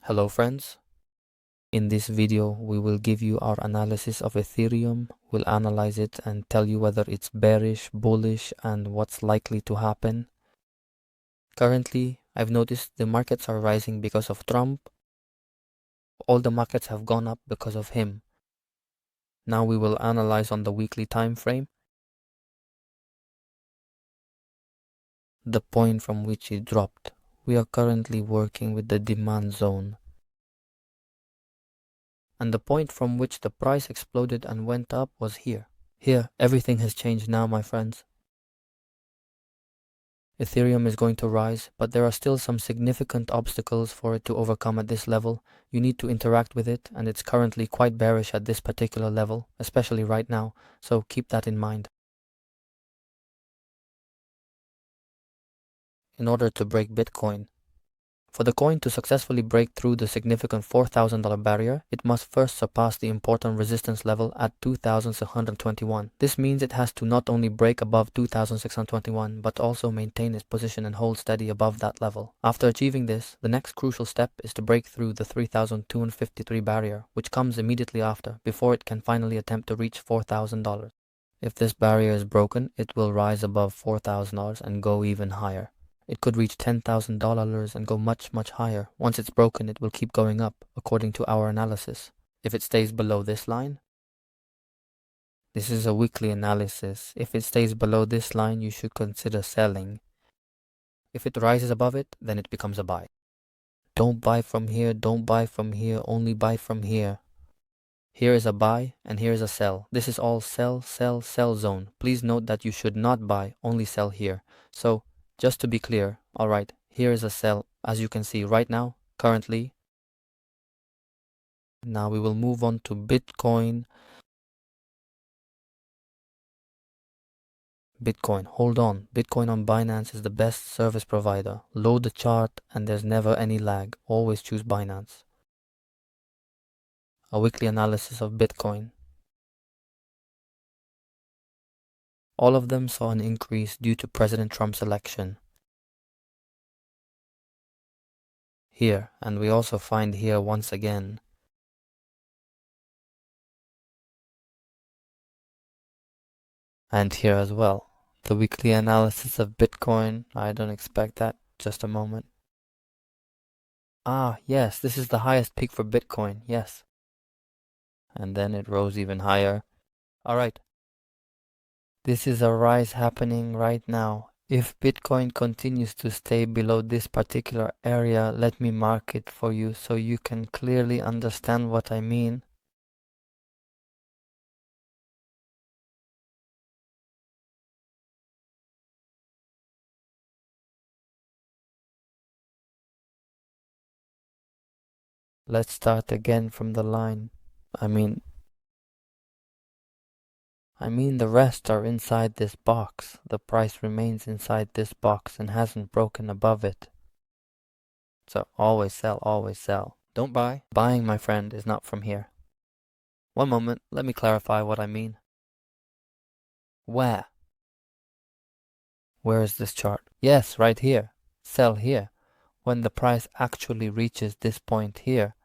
Hello friends, in this video we will give you our analysis of Ethereum. We'll analyze it and tell you whether it's bearish, bullish, and what's likely to happen. Currently, I've noticed the markets are rising because of Trump. All the markets have gone up because of him. Now we will analyze on the weekly time frame the point from which it dropped. We are currently working with the demand zone. And the point from which the price exploded and went up was here. Here, everything has changed now, my friends. Ethereum is going to rise, but there are still some significant obstacles for it to overcome at this level. You need to interact with it, and it's currently quite bearish at this particular level, especially right now, so keep that in mind. In order to break Bitcoin, for the coin to successfully break through the significant $4,000 barrier, it must first surpass the important resistance level at 2,621. This means it has to not only break above 2,621, but also maintain its position and hold steady above that level. After achieving this, the next crucial step is to break through the 3,253 barrier, which comes immediately after, before it can finally attempt to reach $4,000. If this barrier is broken, it will rise above $4,000 and go even higher. It could reach $10,000 and go much, much higher. Once it's broken, it will keep going up, according to our analysis. If it stays below this line, this is a weekly analysis. If it stays below this line, you should consider selling. If it rises above it, then it becomes a buy. Don't buy from here, don't buy from here, only buy from here. Here is a buy and here is a sell. This is all sell, sell, sell zone. Please note that you should not buy, only sell here. So, just to be clear, alright, here is a sell, as you can see right now, currently. Now we will move on to Bitcoin. Bitcoin, hold on. Bitcoin on Binance is the best service provider. Load the chart and there's never any lag. Always choose Binance. A weekly analysis of Bitcoin. All of them saw an increase due to President Trump's election. Here, and we also find here once again. And here as well. The weekly analysis of Bitcoin. I don't expect that. Just a moment. Ah, yes, this is the highest peak for Bitcoin. Yes. And then it rose even higher. Alright. This is a rise happening right now. If Bitcoin continues to stay below this particular area, let me mark it for you so you can clearly understand what I mean. Let's start again from the line. I mean the rest are inside this box. The price remains inside this box and hasn't broken above it. So always sell, always sell. Don't buy. Buying, my friend, is not from here. One moment, let me clarify what I mean. Where? Where is this chart? Yes, right here. Sell here. When the price actually reaches this point here,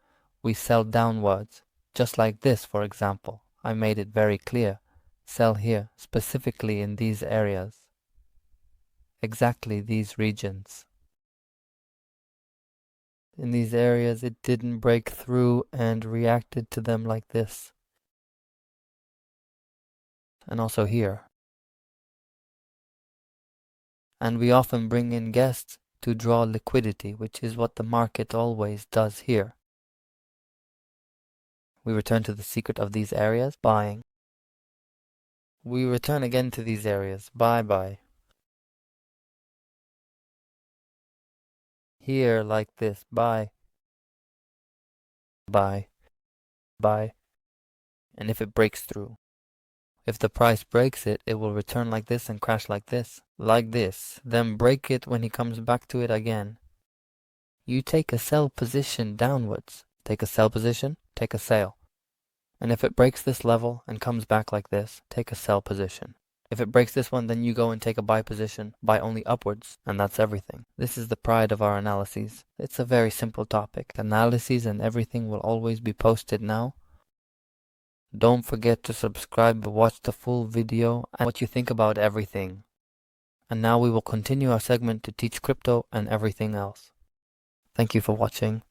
we sell downwards. Just like this, for example. I made it very clear. Sell here, specifically in these areas. Exactly these regions. In these areas, it didn't break through and reacted to them like this. And also here. And we often bring in guests to draw liquidity, which is what the market always does here. We return to the secret of these areas, buying. We return again to these areas, buy. Here, like this, buy. And if it breaks through. If the price breaks it, it will return like this and crash like this. Then break it when he comes back to it again. You take a sell position downwards. Take a sell position, take a sale. And if it breaks this level and comes back like this, take a sell position. If it breaks this one, then you go and take a buy position, buy only upwards, and that's everything. This is the pride of our analyses. It's a very simple topic. Analyses and everything will always be posted now. Don't forget to subscribe, watch the full video, and what you think about everything. And now we will continue our segment to teach crypto and everything else. Thank you for watching.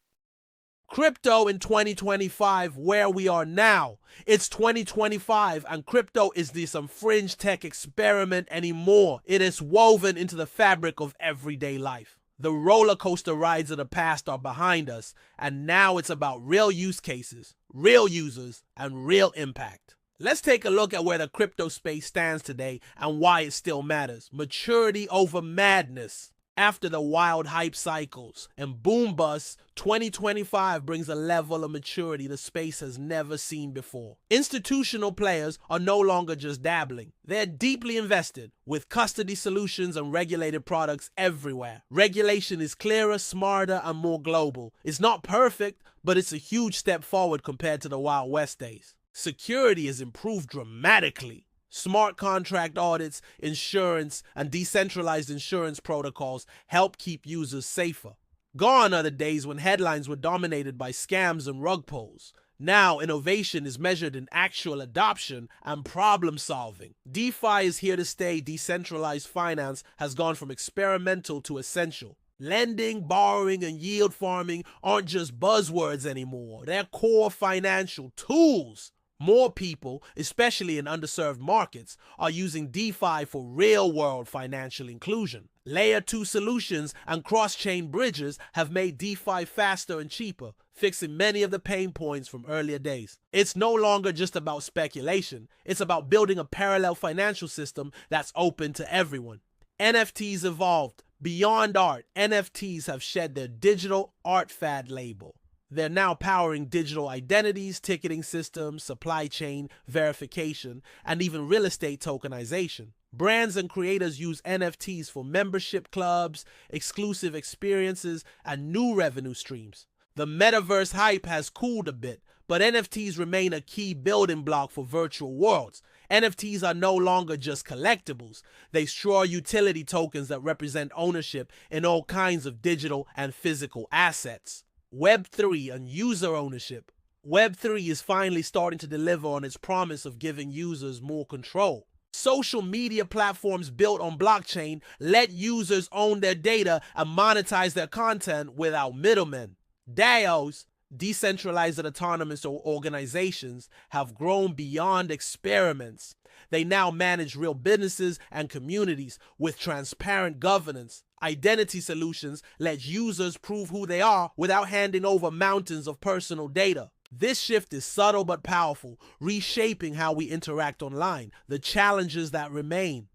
Crypto in 2025, where we are now. It's 2025 and crypto is this some fringe tech experiment anymore. It is woven into the fabric of everyday life. The roller coaster rides of the past are behind us, and now it's about real use cases, real users, and real impact. Let's take a look at where the crypto space stands today and why it still matters. Maturity over madness. After the wild hype cycles and boom busts, 2025 brings a level of maturity the space has never seen before. Institutional players are no longer just dabbling. They're deeply invested, with custody solutions and regulated products everywhere. Regulation is clearer, smarter, and more global. It's not perfect, but it's a huge step forward compared to the Wild West days. Security has improved dramatically. Smart contract audits, insurance, and decentralized insurance protocols help keep users safer. Gone are the days when headlines were dominated by scams and rug pulls. Now, innovation is measured in actual adoption and problem solving. DeFi is here to stay. Decentralized finance has gone from experimental to essential. Lending, borrowing, and yield farming aren't just buzzwords anymore. They're core financial tools. More people, especially in underserved markets, are using DeFi for real-world financial inclusion. Layer 2 solutions and cross-chain bridges have made DeFi faster and cheaper, fixing many of the pain points from earlier days. It's no longer just about speculation. It's about building a parallel financial system that's open to everyone. NFTs evolved. Beyond art, NFTs have shed their digital art fad label. They're now powering digital identities, ticketing systems, supply chain verification, and even real estate tokenization. Brands and creators use NFTs for membership clubs, exclusive experiences, and new revenue streams. The metaverse hype has cooled a bit, but NFTs remain a key building block for virtual worlds. NFTs are no longer just collectibles. They store utility tokens that represent ownership in all kinds of digital and physical assets. Web3 and user ownership. Web3 is finally starting to deliver on its promise of giving users more control. Social media platforms built on blockchain let users own their data and monetize their content without middlemen. DAOs, decentralized and autonomous organizations, have grown beyond experiments. They now manage real businesses and communities with transparent governance. Identity solutions let users prove who they are without handing over mountains of personal data. This shift is subtle but powerful, reshaping how we interact online. The challenges that remain.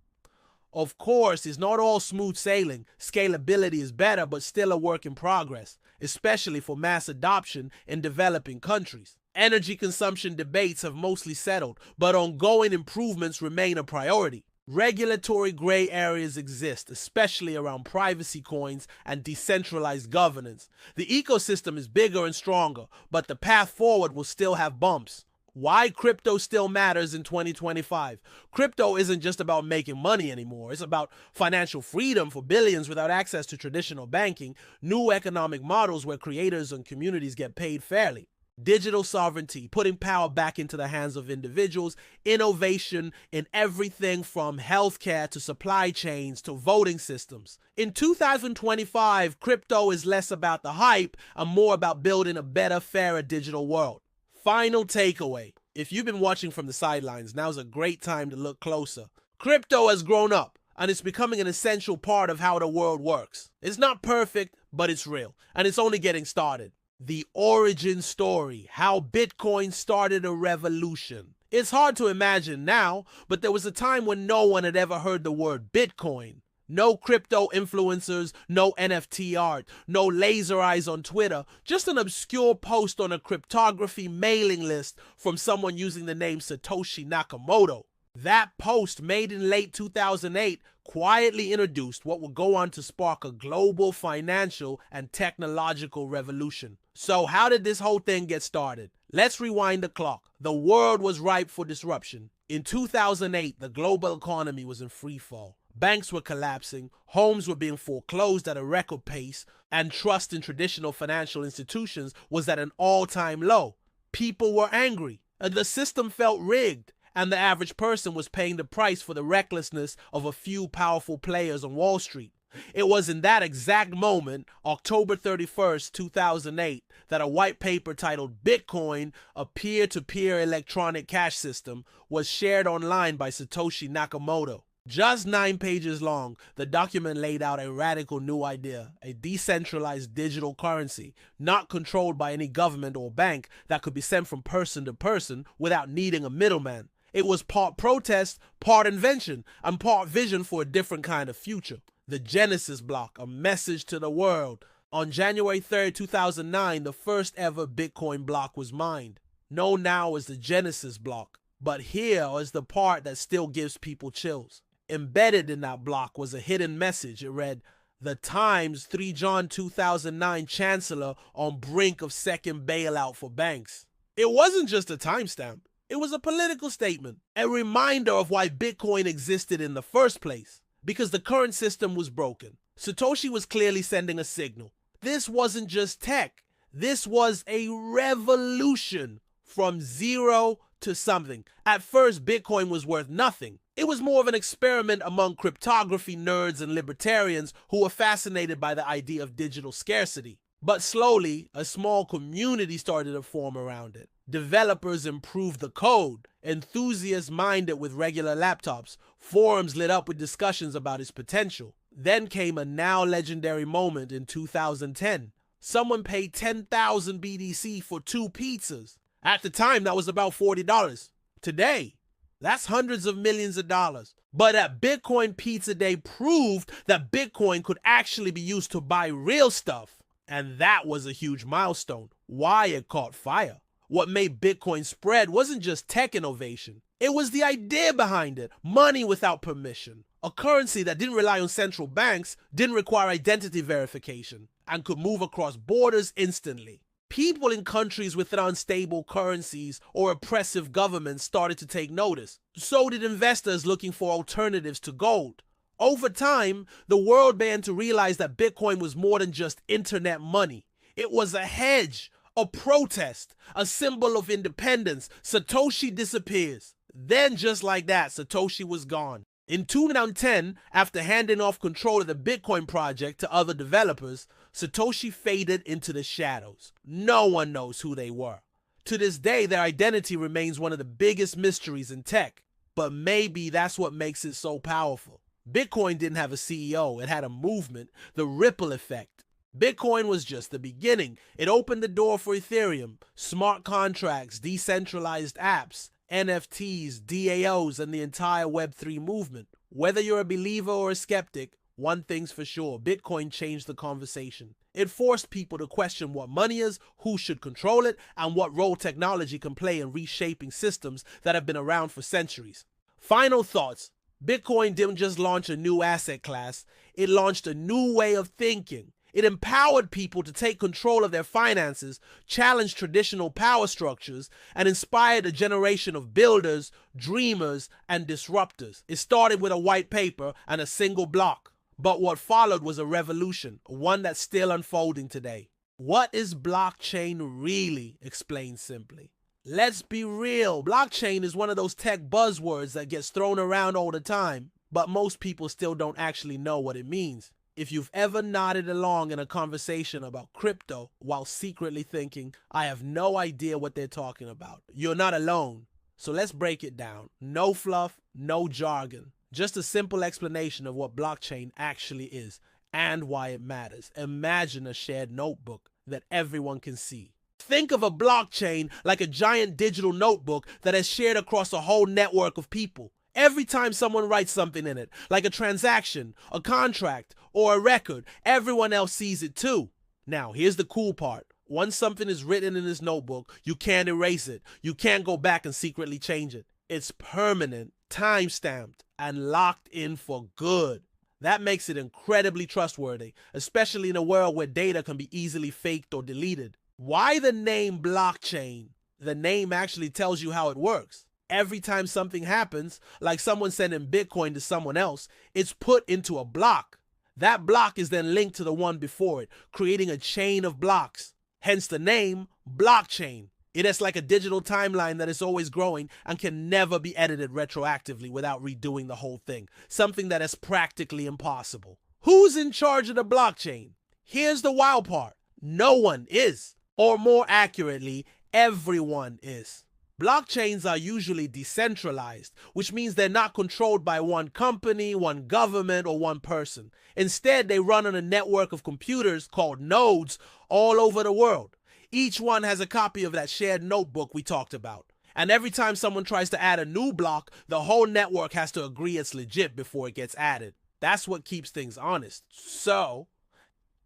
Of course, it's not all smooth sailing. Scalability is better, but still a work in progress, especially for mass adoption in developing countries. Energy consumption debates have mostly settled, but ongoing improvements remain a priority. Regulatory gray areas exist, especially around privacy coins and decentralized governance. The ecosystem is bigger and stronger, but the path forward will still have bumps. Why crypto still matters in 2025. Crypto isn't just about making money anymore. It's about financial freedom for billions without access to traditional banking, new economic models where creators and communities get paid fairly. Digital sovereignty, putting power back into the hands of individuals, innovation in everything from healthcare to supply chains to voting systems. In 2025, crypto is less about the hype and more about building a better, fairer digital world. Final takeaway. If you've been watching from the sidelines, now's a great time to look closer. Crypto has grown up, and it's becoming an essential part of how the world works. It's not perfect, but it's real, and it's only getting started. The origin story, how Bitcoin started a revolution. It's hard to imagine now, but there was a time when no one had ever heard the word Bitcoin. No crypto influencers, no NFT art, no laser eyes on Twitter, just an obscure post on a cryptography mailing list from someone using the name Satoshi Nakamoto. That post, made in late 2008, quietly introduced what would go on to spark a global financial and technological revolution. So how did this whole thing get started? Let's rewind the clock. The world was ripe for disruption. In 2008, the global economy was in free fall. Banks were collapsing, homes were being foreclosed at a record pace, and trust in traditional financial institutions was at an all-time low. People were angry, and the system felt rigged, and the average person was paying the price for the recklessness of a few powerful players on Wall Street. It was in that exact moment, October 31st, 2008, that a white paper titled Bitcoin, a peer-to-peer electronic cash system, was shared online by Satoshi Nakamoto. Just 9 pages long, the document laid out a radical new idea, a decentralized digital currency, not controlled by any government or bank, that could be sent from person to person without needing a middleman. It was part protest, part invention, and part vision for a different kind of future. The Genesis block, a message to the world. On January 3rd, 2009, the first ever Bitcoin block was mined, known now as the Genesis block. But here is the part that still gives people chills. Embedded in that block was a hidden message. It read, "The Times, 3 John 2009 Chancellor on brink of second bailout for banks." It wasn't just a timestamp. It was a political statement, a reminder of why Bitcoin existed in the first place. Because the current system was broken. Satoshi was clearly sending a signal. This wasn't just tech. This was a revolution from zero to something. At first, Bitcoin was worth nothing. It was more of an experiment among cryptography nerds and libertarians who were fascinated by the idea of digital scarcity. But slowly, a small community started to form around it. Developers improved the code. Enthusiasts mined it with regular laptops. Forums lit up with discussions about its potential. Then came a now legendary moment in 2010. Someone paid 10,000 BTC for 2 pizzas. At the time, that was about $40. Today, that's hundreds of millions of dollars. But at Bitcoin Pizza Day proved that Bitcoin could actually be used to buy real stuff. And that was a huge milestone. Why it caught fire. What made Bitcoin spread wasn't just tech innovation. It was the idea behind it. Money without permission. A currency that didn't rely on central banks, didn't require identity verification, and could move across borders instantly. People in countries with unstable currencies or oppressive governments started to take notice. So did investors looking for alternatives to gold. Over time, the world began to realize that Bitcoin was more than just internet money. It was a hedge, a protest, a symbol of independence. Satoshi disappears. Then, just like that, Satoshi was gone. In 2010, after handing off control of the Bitcoin project to other developers, Satoshi faded into the shadows. No one knows who they were. To this day, their identity remains one of the biggest mysteries in tech. But maybe that's what makes it so powerful. Bitcoin didn't have a CEO, it had a movement, the ripple effect. Bitcoin was just the beginning. It opened the door for Ethereum, smart contracts, decentralized apps, NFTs, DAOs, and the entire Web3 movement. Whether you're a believer or a skeptic, one thing's for sure, Bitcoin changed the conversation. It forced people to question what money is, who should control it, and what role technology can play in reshaping systems that have been around for centuries. Final thoughts. Bitcoin didn't just launch a new asset class, it launched a new way of thinking. It empowered people to take control of their finances, challenged traditional power structures, and inspired a generation of builders, dreamers, and disruptors. It started with a white paper and a single block. But what followed was a revolution, one that's still unfolding today. What is blockchain really? Explained simply. Let's be real, blockchain is one of those tech buzzwords that gets thrown around all the time, but most people still don't actually know what it means. If you've ever nodded along in a conversation about crypto while secretly thinking, I have no idea what they're talking about, you're not alone. So let's break it down. No fluff, no jargon. Just a simple explanation of what blockchain actually is and why it matters. Imagine a shared notebook that everyone can see. Think of a blockchain like a giant digital notebook that is shared across a whole network of people. Every time someone writes something in it, like a transaction, a contract, or a record, everyone else sees it too. Now, here's the cool part. Once something is written in this notebook, you can't erase it. You can't go back and secretly change it. It's permanent, time-stamped, and locked in for good. That makes it incredibly trustworthy, especially in a world where data can be easily faked or deleted. Why the name blockchain? The name actually tells you how it works. Every time something happens, like someone sending Bitcoin to someone else, it's put into a block. That block is then linked to the one before it, creating a chain of blocks. Hence the name, blockchain. It is like a digital timeline that is always growing and can never be edited retroactively without redoing the whole thing, something that is practically impossible. Who's in charge of the blockchain? Here's the wild part. No one is, or more accurately, everyone is. Blockchains are usually decentralized, which means they're not controlled by one company, one government, or one person. Instead, they run on a network of computers called nodes all over the world. Each one has a copy of that shared notebook we talked about. And every time someone tries to add a new block, the whole network has to agree it's legit before it gets added. That's what keeps things honest. So,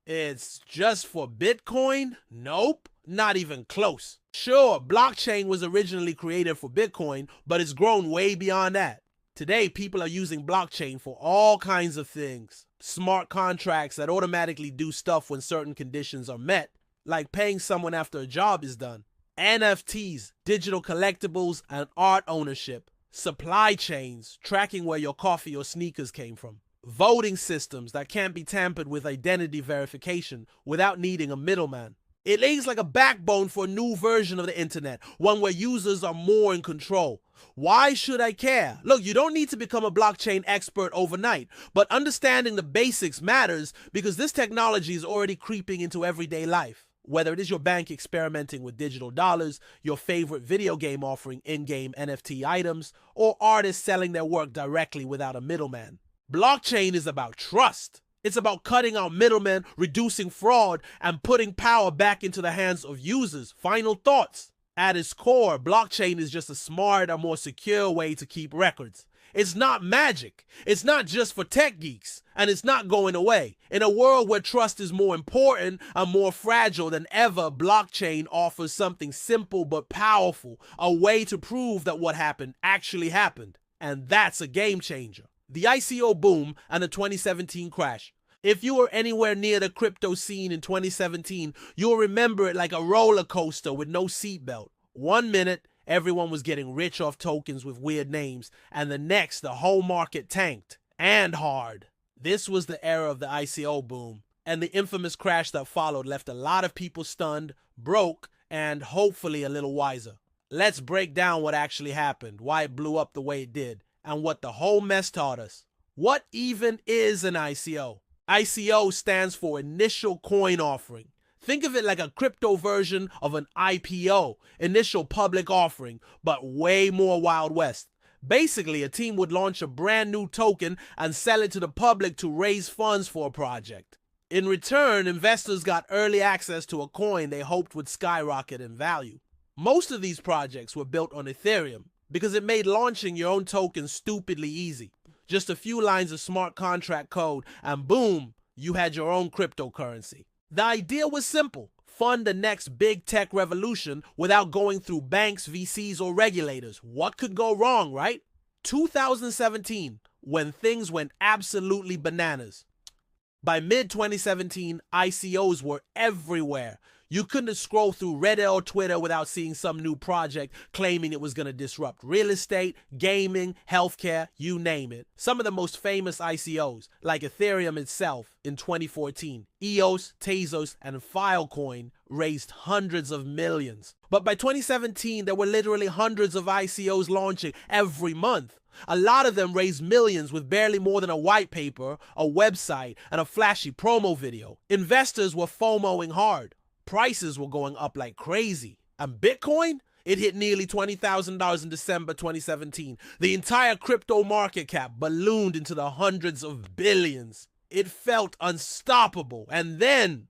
it's just for Bitcoin? Nope, not even close. Sure, blockchain was originally created for Bitcoin, but it's grown way beyond that. Today, people are using blockchain for all kinds of things. Smart contracts that automatically do stuff when certain conditions are met, like paying someone after a job is done. NFTs, digital collectibles, and art ownership. Supply chains, tracking where your coffee or sneakers came from. Voting systems that can't be tampered with identity verification without needing a middleman. It lays like a backbone for a new version of the internet, one where users are more in control. Why should I care? Look, you don't need to become a blockchain expert overnight, but understanding the basics matters because this technology is already creeping into everyday life. Whether it is your bank experimenting with digital dollars, your favorite video game offering in-game NFT items, or artists selling their work directly without a middleman. Blockchain is about trust. It's about cutting out middlemen, reducing fraud, and putting power back into the hands of users. Final thoughts. At its core, blockchain is just a smarter, more secure way to keep records. It's not magic. It's not just for tech geeks, and it's not going away. In a world where trust is more important and more fragile than ever, blockchain offers something simple but powerful, a way to prove that what happened actually happened. And that's a game changer. The ICO boom and the 2017 crash. If you were anywhere near the crypto scene in 2017, you'll remember it like a roller coaster with no seatbelt. 1 minute, everyone was getting rich off tokens with weird names, and the next, the whole market tanked. And hard. This was the era of the ICO boom, and the infamous crash that followed left a lot of people stunned, broke, and hopefully a little wiser. Let's break down what actually happened, why it blew up the way it did, and what the whole mess taught us. What even is an ICO? ICO stands for Initial Coin Offering. Think of it like a crypto version of an IPO, Initial Public Offering, but way more Wild West. Basically, a team would launch a brand new token and sell it to the public to raise funds for a project. In return, investors got early access to a coin they hoped would skyrocket in value. Most of these projects were built on Ethereum because it made launching your own token stupidly easy. Just a few lines of smart contract code and boom, you had your own cryptocurrency. The idea was simple. Fund the next big tech revolution without going through banks, VCs, or regulators. What could go wrong, right? 2017, when things went absolutely bananas. By mid-2017, ICOs were everywhere. You couldn't scroll through Reddit or Twitter without seeing some new project claiming it was going to disrupt real estate, gaming, healthcare, you name it. Some of the most famous ICOs, like Ethereum itself in 2014, EOS, Tezos, and Filecoin raised hundreds of millions. But by 2017, there were literally hundreds of ICOs launching every month. A lot of them raised millions with barely more than a white paper, a website, and a flashy promo video. Investors were FOMOing hard. Prices were going up like crazy. And Bitcoin? It hit nearly $20,000 in December 2017. The entire crypto market cap ballooned into the hundreds of billions. It felt unstoppable. And then,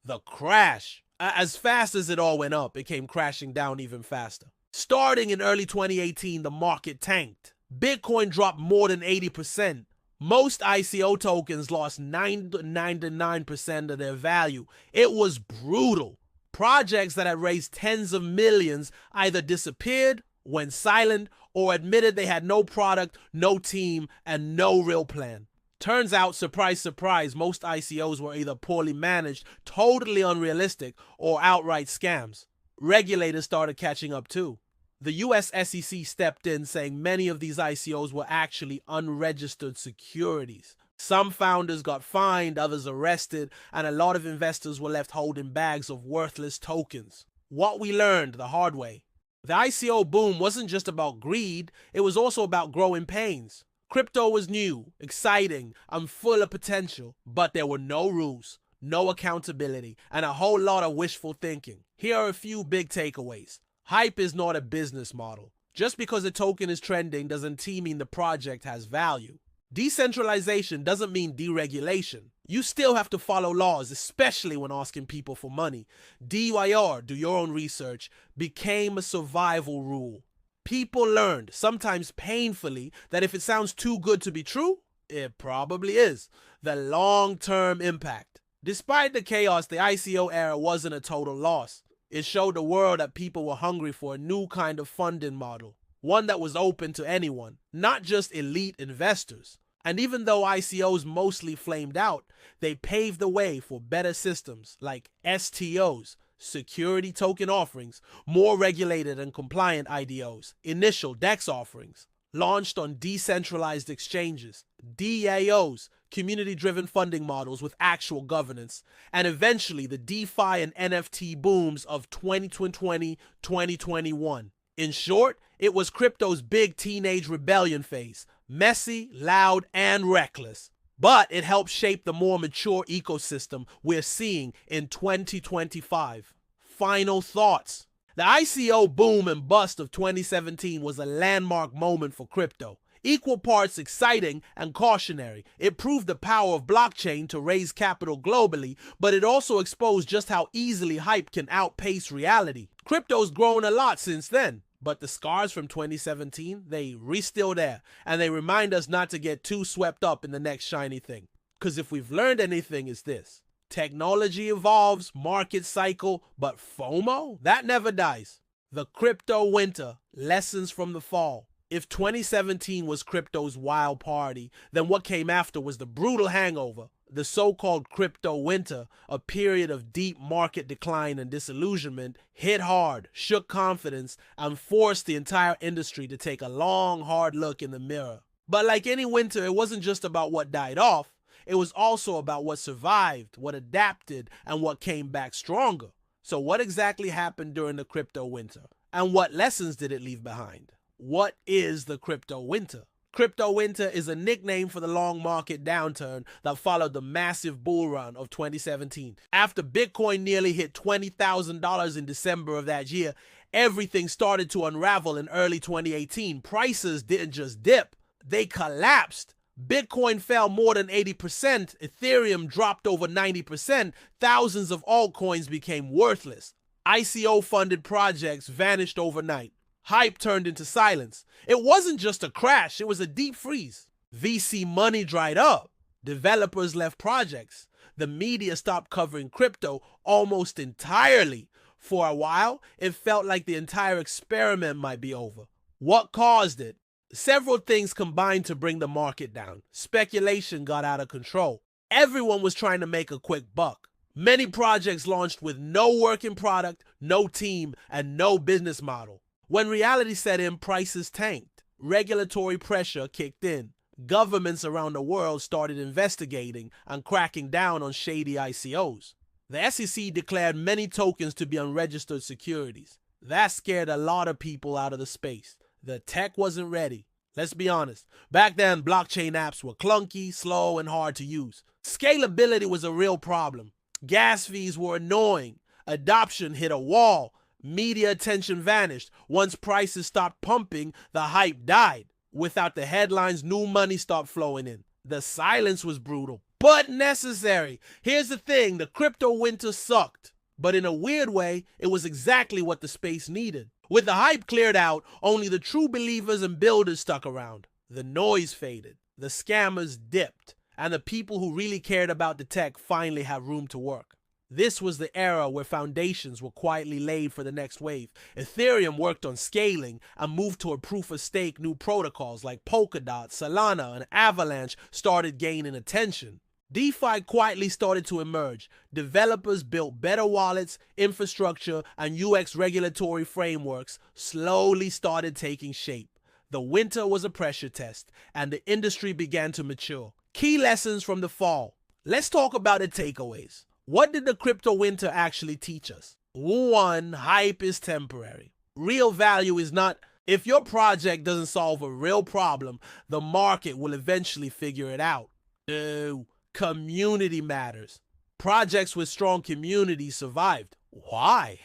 the crash. As fast as it all went up, it came crashing down even faster. Starting in early 2018, the market tanked. Bitcoin dropped more than 80%. Most ICO tokens lost 99% of their value. It was brutal. Projects that had raised tens of millions either disappeared, went silent, or admitted they had no product, no team, and no real plan. Turns out, surprise, surprise, most ICOs were either poorly managed, totally unrealistic, or outright scams. Regulators started catching up too. The US SEC stepped in, saying many of these ICOs were actually unregistered securities. Some founders got fined, others arrested, and a lot of investors were left holding bags of worthless tokens. What we learned the hard way. The ICO boom wasn't just about greed, it was also about growing pains. Crypto was new, exciting, and full of potential, but there were no rules, no accountability, and a whole lot of wishful thinking. Here are a few big takeaways. Hype is not a business model. Just because a token is trending doesn't mean the project has value. Decentralization doesn't mean deregulation. You still have to follow laws, especially when asking people for money. DYR, do your own research, became a survival rule. People learned, sometimes painfully, that if it sounds too good to be true, it probably is. The long-term impact. Despite the chaos, the ICO era wasn't a total loss. It showed the world that people were hungry for a new kind of funding model. One that was open to anyone, not just elite investors. And even though ICOs mostly flamed out, they paved the way for better systems like STOs, security token offerings, more regulated and compliant IDOs, initial DEX offerings, launched on decentralized exchanges, DAOs, community-driven funding models with actual governance, and eventually the DeFi and NFT booms of 2020-2021. In short, it was crypto's big teenage rebellion phase, messy, loud, and reckless. But it helped shape the more mature ecosystem we're seeing in 2025. Final thoughts. The ICO boom and bust of 2017 was a landmark moment for crypto. Equal parts exciting and cautionary. It proved the power of blockchain to raise capital globally, but it also exposed just how easily hype can outpace reality. Crypto's grown a lot since then. But the scars from 2017, they're still there, and they remind us not to get too swept up in the next shiny thing. Because if we've learned anything, it's this. Technology evolves, markets cycle, but FOMO? That never dies. The crypto winter, lessons from the fall. If 2017 was crypto's wild party, then what came after was the brutal hangover. The so-called crypto winter, a period of deep market decline and disillusionment, hit hard, shook confidence, and forced the entire industry to take a long, hard look in the mirror. But like any winter, it wasn't just about what died off. It was also about what survived, what adapted, and what came back stronger. So what exactly happened during the crypto winter? And what lessons did it leave behind? What is the crypto winter? Crypto winter is a nickname for the long market downturn that followed the massive bull run of 2017. After Bitcoin nearly hit $20,000 in December of that year, everything started to unravel in early 2018. Prices didn't just dip, they collapsed. Bitcoin fell more than 80%, Ethereum dropped over 90%, thousands of altcoins became worthless. ICO-funded projects vanished overnight. Hype turned into silence. It wasn't just a crash, it was a deep freeze. VC money dried up. Developers left projects. The media stopped covering crypto almost entirely. For a while, it felt like the entire experiment might be over. What caused it? Several things combined to bring the market down. Speculation got out of control. Everyone was trying to make a quick buck. Many projects launched with no working product, no team, and no business model. When reality set in, prices tanked. Regulatory pressure kicked in. Governments around the world started investigating and cracking down on shady ICOs. The SEC declared many tokens to be unregistered securities. That scared a lot of people out of the space. The tech wasn't ready. Let's be honest. Back then, blockchain apps were clunky, slow, and hard to use. Scalability was a real problem. Gas fees were annoying. Adoption hit a wall. Media attention vanished. Once prices stopped pumping, the hype died. Without the headlines, new money stopped flowing in. The silence was brutal, but necessary. Here's the thing, the crypto winter sucked. But in a weird way, it was exactly what the space needed. With the hype cleared out, only the true believers and builders stuck around. The noise faded, the scammers dipped, and the people who really cared about the tech finally had room to work. This was the era where foundations were quietly laid for the next wave. Ethereum worked on scaling and moved toward proof-of-stake. New protocols like Polkadot, Solana, and Avalanche started gaining attention. DeFi quietly started to emerge. Developers built better wallets, infrastructure, and UX regulatory frameworks slowly started taking shape. The winter was a pressure test, and the industry began to mature. Key lessons from the fall. Let's talk about the takeaways. What did the crypto winter actually teach us? 1. Hype is temporary. Real value is not. If your project doesn't solve a real problem, the market will eventually figure it out. 2. Community matters. Projects with strong communities survived. Why?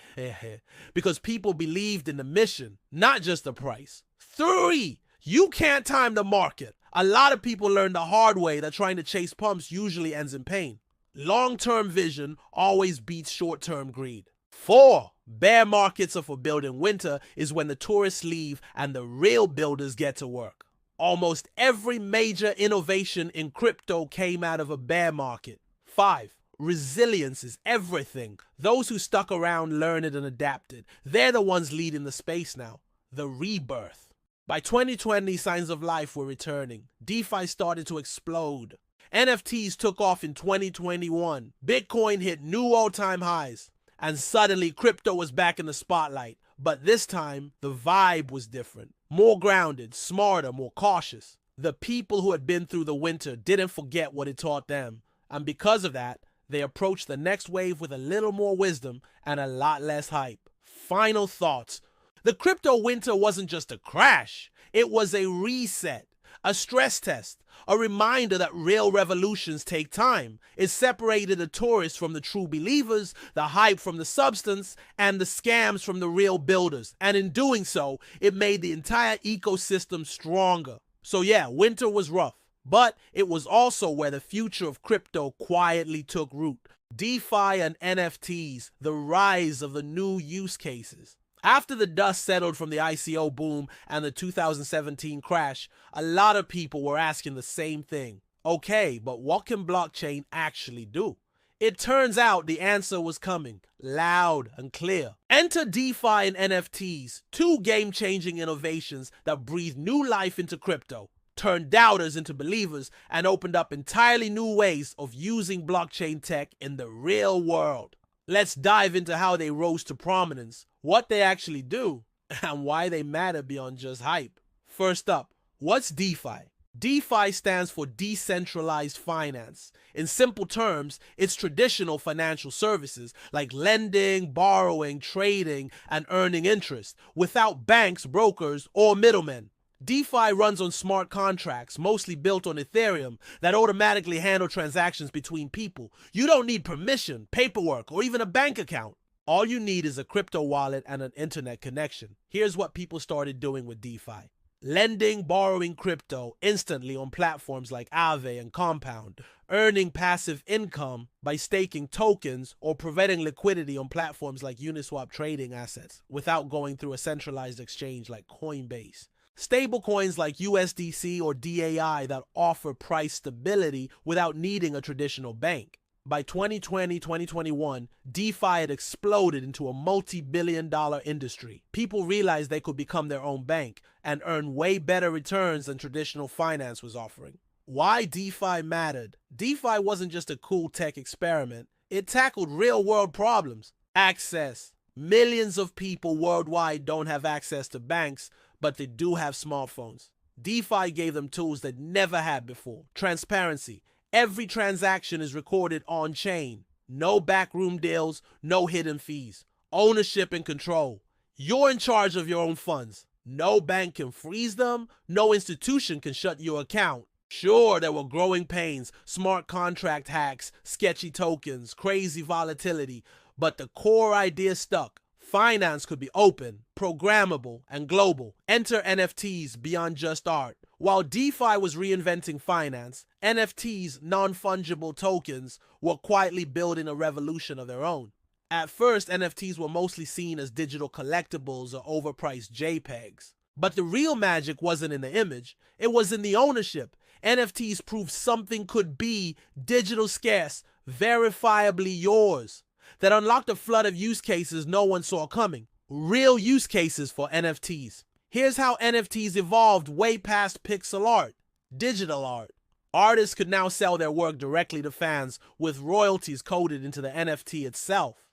Because people believed in the mission, not just the price. 3. You can't time the market. A lot of people learn the hard way that trying to chase pumps usually ends in pain. Long-term vision always beats short-term greed. 4. Bear markets are for building. Winter is when the tourists leave and the real builders get to work. Almost every major innovation in crypto came out of a bear market. 5. Resilience is everything. Those who stuck around learned and adapted. They're the ones leading the space now. The rebirth. By 2020, signs of life were returning. DeFi started to explode. NFTs took off in 2021. Bitcoin hit new all-time highs. And suddenly, crypto was back in the spotlight. But this time, the vibe was different. More grounded, smarter, more cautious. The people who had been through the winter didn't forget what it taught them. And because of that, they approached the next wave with a little more wisdom and a lot less hype. Final thoughts. The crypto winter wasn't just a crash. It was a reset, a stress test, a reminder that real revolutions take time. It separated the tourists from the true believers, the hype from the substance, and the scams from the real builders. And in doing so, it made the entire ecosystem stronger. So yeah, winter was rough, but it was also where the future of crypto quietly took root. DeFi and NFTs, the rise of the new use cases. After the dust settled from the ICO boom and the 2017 crash, a lot of people were asking the same thing. Okay, but what can blockchain actually do? It turns out the answer was coming, loud and clear. Enter DeFi and NFTs, two game-changing innovations that breathed new life into crypto, turned doubters into believers, and opened up entirely new ways of using blockchain tech in the real world. Let's dive into how they rose to prominence, what they actually do, and why they matter beyond just hype. First up, what's DeFi? DeFi stands for decentralized finance. In simple terms, it's traditional financial services like lending, borrowing, trading, and earning interest without banks, brokers, or middlemen. DeFi runs on smart contracts, mostly built on Ethereum, that automatically handle transactions between people. You don't need permission, paperwork, or even a bank account. All you need is a crypto wallet and an internet connection. Here's what people started doing with DeFi. Lending, borrowing crypto instantly on platforms like Aave and Compound, earning passive income by staking tokens or providing liquidity on platforms like Uniswap trading assets without going through a centralized exchange like Coinbase. Stablecoins like USDC or DAI that offer price stability without needing a traditional bank. By 2020-2021, DeFi had exploded into a multi-billion-dollar industry. People realized they could become their own bank and earn way better returns than traditional finance was offering. Why DeFi mattered? DeFi wasn't just a cool tech experiment. It tackled real-world problems. Access. Millions of people worldwide don't have access to banks, but they do have smartphones. DeFi gave them tools they never had before. Transparency. Every transaction is recorded on-chain. No backroom deals, no hidden fees. Ownership and control. You're in charge of your own funds. No bank can freeze them. No institution can shut your account. Sure, there were growing pains, smart contract hacks, sketchy tokens, crazy volatility, but the core idea stuck. Finance could be open, programmable, and global. Enter NFTs beyond just art. While DeFi was reinventing finance, NFTs, non-fungible tokens, were quietly building a revolution of their own. At first, NFTs were mostly seen as digital collectibles or overpriced JPEGs. But the real magic wasn't in the image, it was in the ownership. NFTs proved something could be digital scarce, verifiably yours. That unlocked a flood of use cases no one saw coming. Real use cases for NFTs. Here's how NFTs evolved way past pixel art. Digital art. Artists could now sell their work directly to fans with royalties coded into the NFT itself.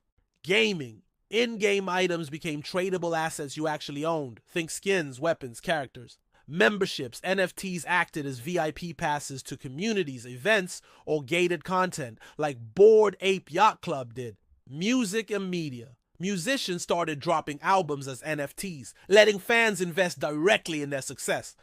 Gaming. In-game items became tradable assets you actually owned. Think skins, weapons, characters. Memberships. NFTs acted as VIP passes to communities, events, or gated content like Bored Ape Yacht Club did. Music and media. Musicians started dropping albums as NFTs, letting fans invest directly in their success.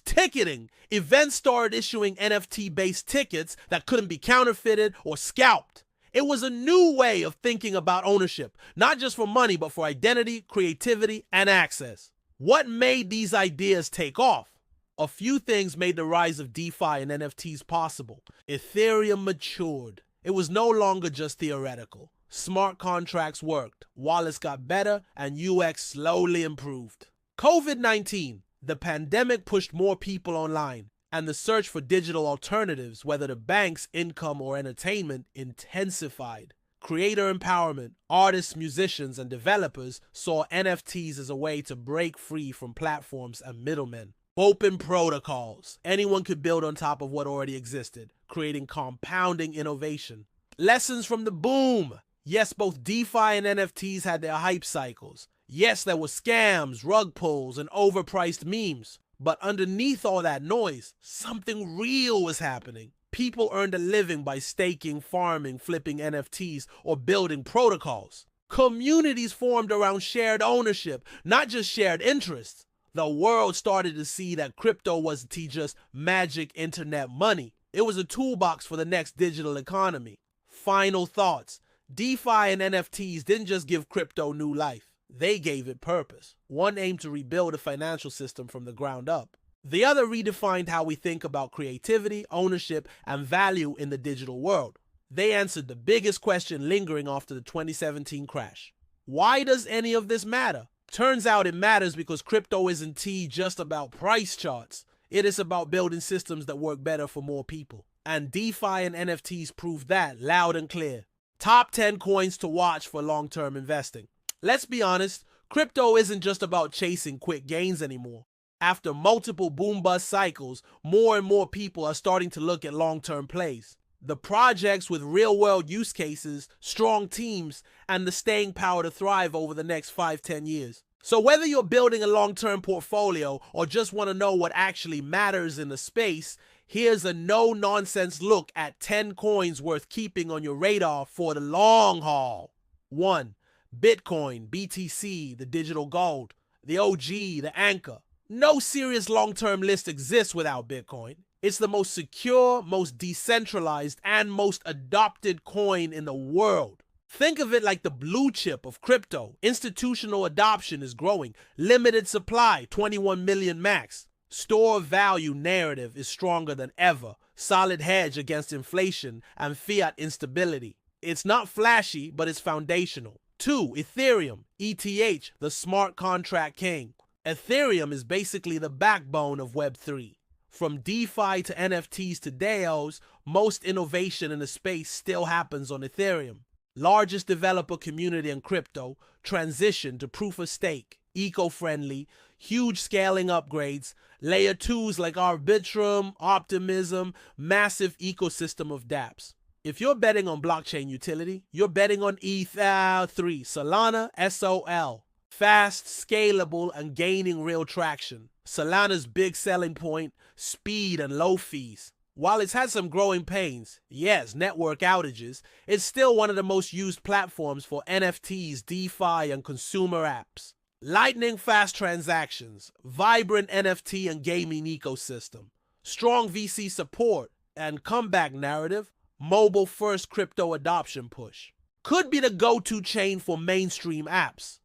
Ticketing. Events started issuing NFT-based tickets that couldn't be counterfeited or scalped. It was a new way of thinking about ownership, not just for money, but for identity, creativity, and access. What made these ideas take off? A few things made the rise of DeFi and NFTs possible. Ethereum matured. It was no longer just theoretical. Smart contracts worked, wallets got better, and UX slowly improved. COVID-19. The pandemic pushed more people online, and the search for digital alternatives, whether to banks, income, or entertainment, intensified. Creator empowerment, artists, musicians, and developers saw NFTs as a way to break free from platforms and middlemen. Open protocols. Anyone could build on top of what already existed, creating compounding innovation. Lessons from the boom. Yes, both DeFi and NFTs had their hype cycles. Yes, there were scams, rug pulls, and overpriced memes. But underneath all that noise, something real was happening. People earned a living by staking, farming, flipping NFTs, or building protocols. Communities formed around shared ownership, not just shared interests. The world started to see that crypto wasn't just magic internet money. It was a toolbox for the next digital economy. Final thoughts. DeFi and NFTs didn't just give crypto new life. They gave it purpose. One aimed to rebuild a financial system from the ground up. The other redefined how we think about creativity, ownership, and value in the digital world. They answered the biggest question lingering after the 2017 crash. Why does any of this matter? Turns out it matters because crypto isn't just about price charts. It is about building systems that work better for more people. And DeFi and NFTs prove that loud and clear. Top 10 coins to watch for long-term investing. Let's be honest, crypto isn't just about chasing quick gains anymore. After multiple boom-bust cycles, more and more people are starting to look at long-term plays. The projects with real-world use cases, strong teams, and the staying power to thrive over the next 5-10 years. So whether you're building a long-term portfolio or just want to know what actually matters in the space, here's a no-nonsense look at 10 coins worth keeping on your radar for the long haul. 1. Bitcoin, BTC, the digital gold, the OG, the anchor. No serious long-term list exists without Bitcoin. It's the most secure, most decentralized, and most adopted coin in the world. Think of it like the blue chip of crypto. Institutional adoption is growing. Limited supply, 21 million max. Store of value narrative is stronger than ever. Solid hedge against inflation and fiat instability. It's not flashy, but it's foundational. 2. Ethereum, ETH, the smart contract king. Ethereum is basically the backbone of Web3. From DeFi to NFTs to DAOs, most innovation in the space still happens on Ethereum. Largest developer community in crypto, transition to proof of stake, eco-friendly, huge scaling upgrades, layer 2s like Arbitrum, Optimism, massive ecosystem of dApps. If you're betting on blockchain utility, you're betting on ETH3, Solana, SOL. Fast, scalable, and gaining real traction. Solana's big selling point, speed and low fees. While it's had some growing pains, yes, network outages, it's still one of the most used platforms for NFTs, DeFi, and consumer apps. Lightning fast transactions, vibrant NFT and gaming ecosystem, strong VC support, and comeback narrative, mobile-first crypto adoption push. Could be the go-to chain for mainstream apps.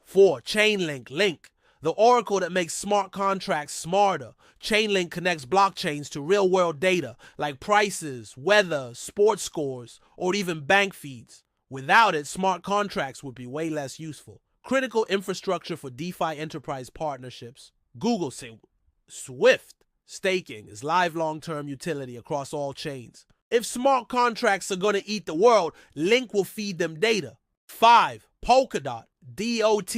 4. Chainlink, Link, the oracle that makes smart contracts smarter. Chainlink connects blockchains to real-world data like prices, weather, sports scores, or even bank feeds. Without it, smart contracts would be way less useful. Critical infrastructure for DeFi enterprise partnerships. Google Swift staking is live long-term utility across all chains. If smart contracts are going to eat the world, Link will feed them data. 5. Polkadot, DOT,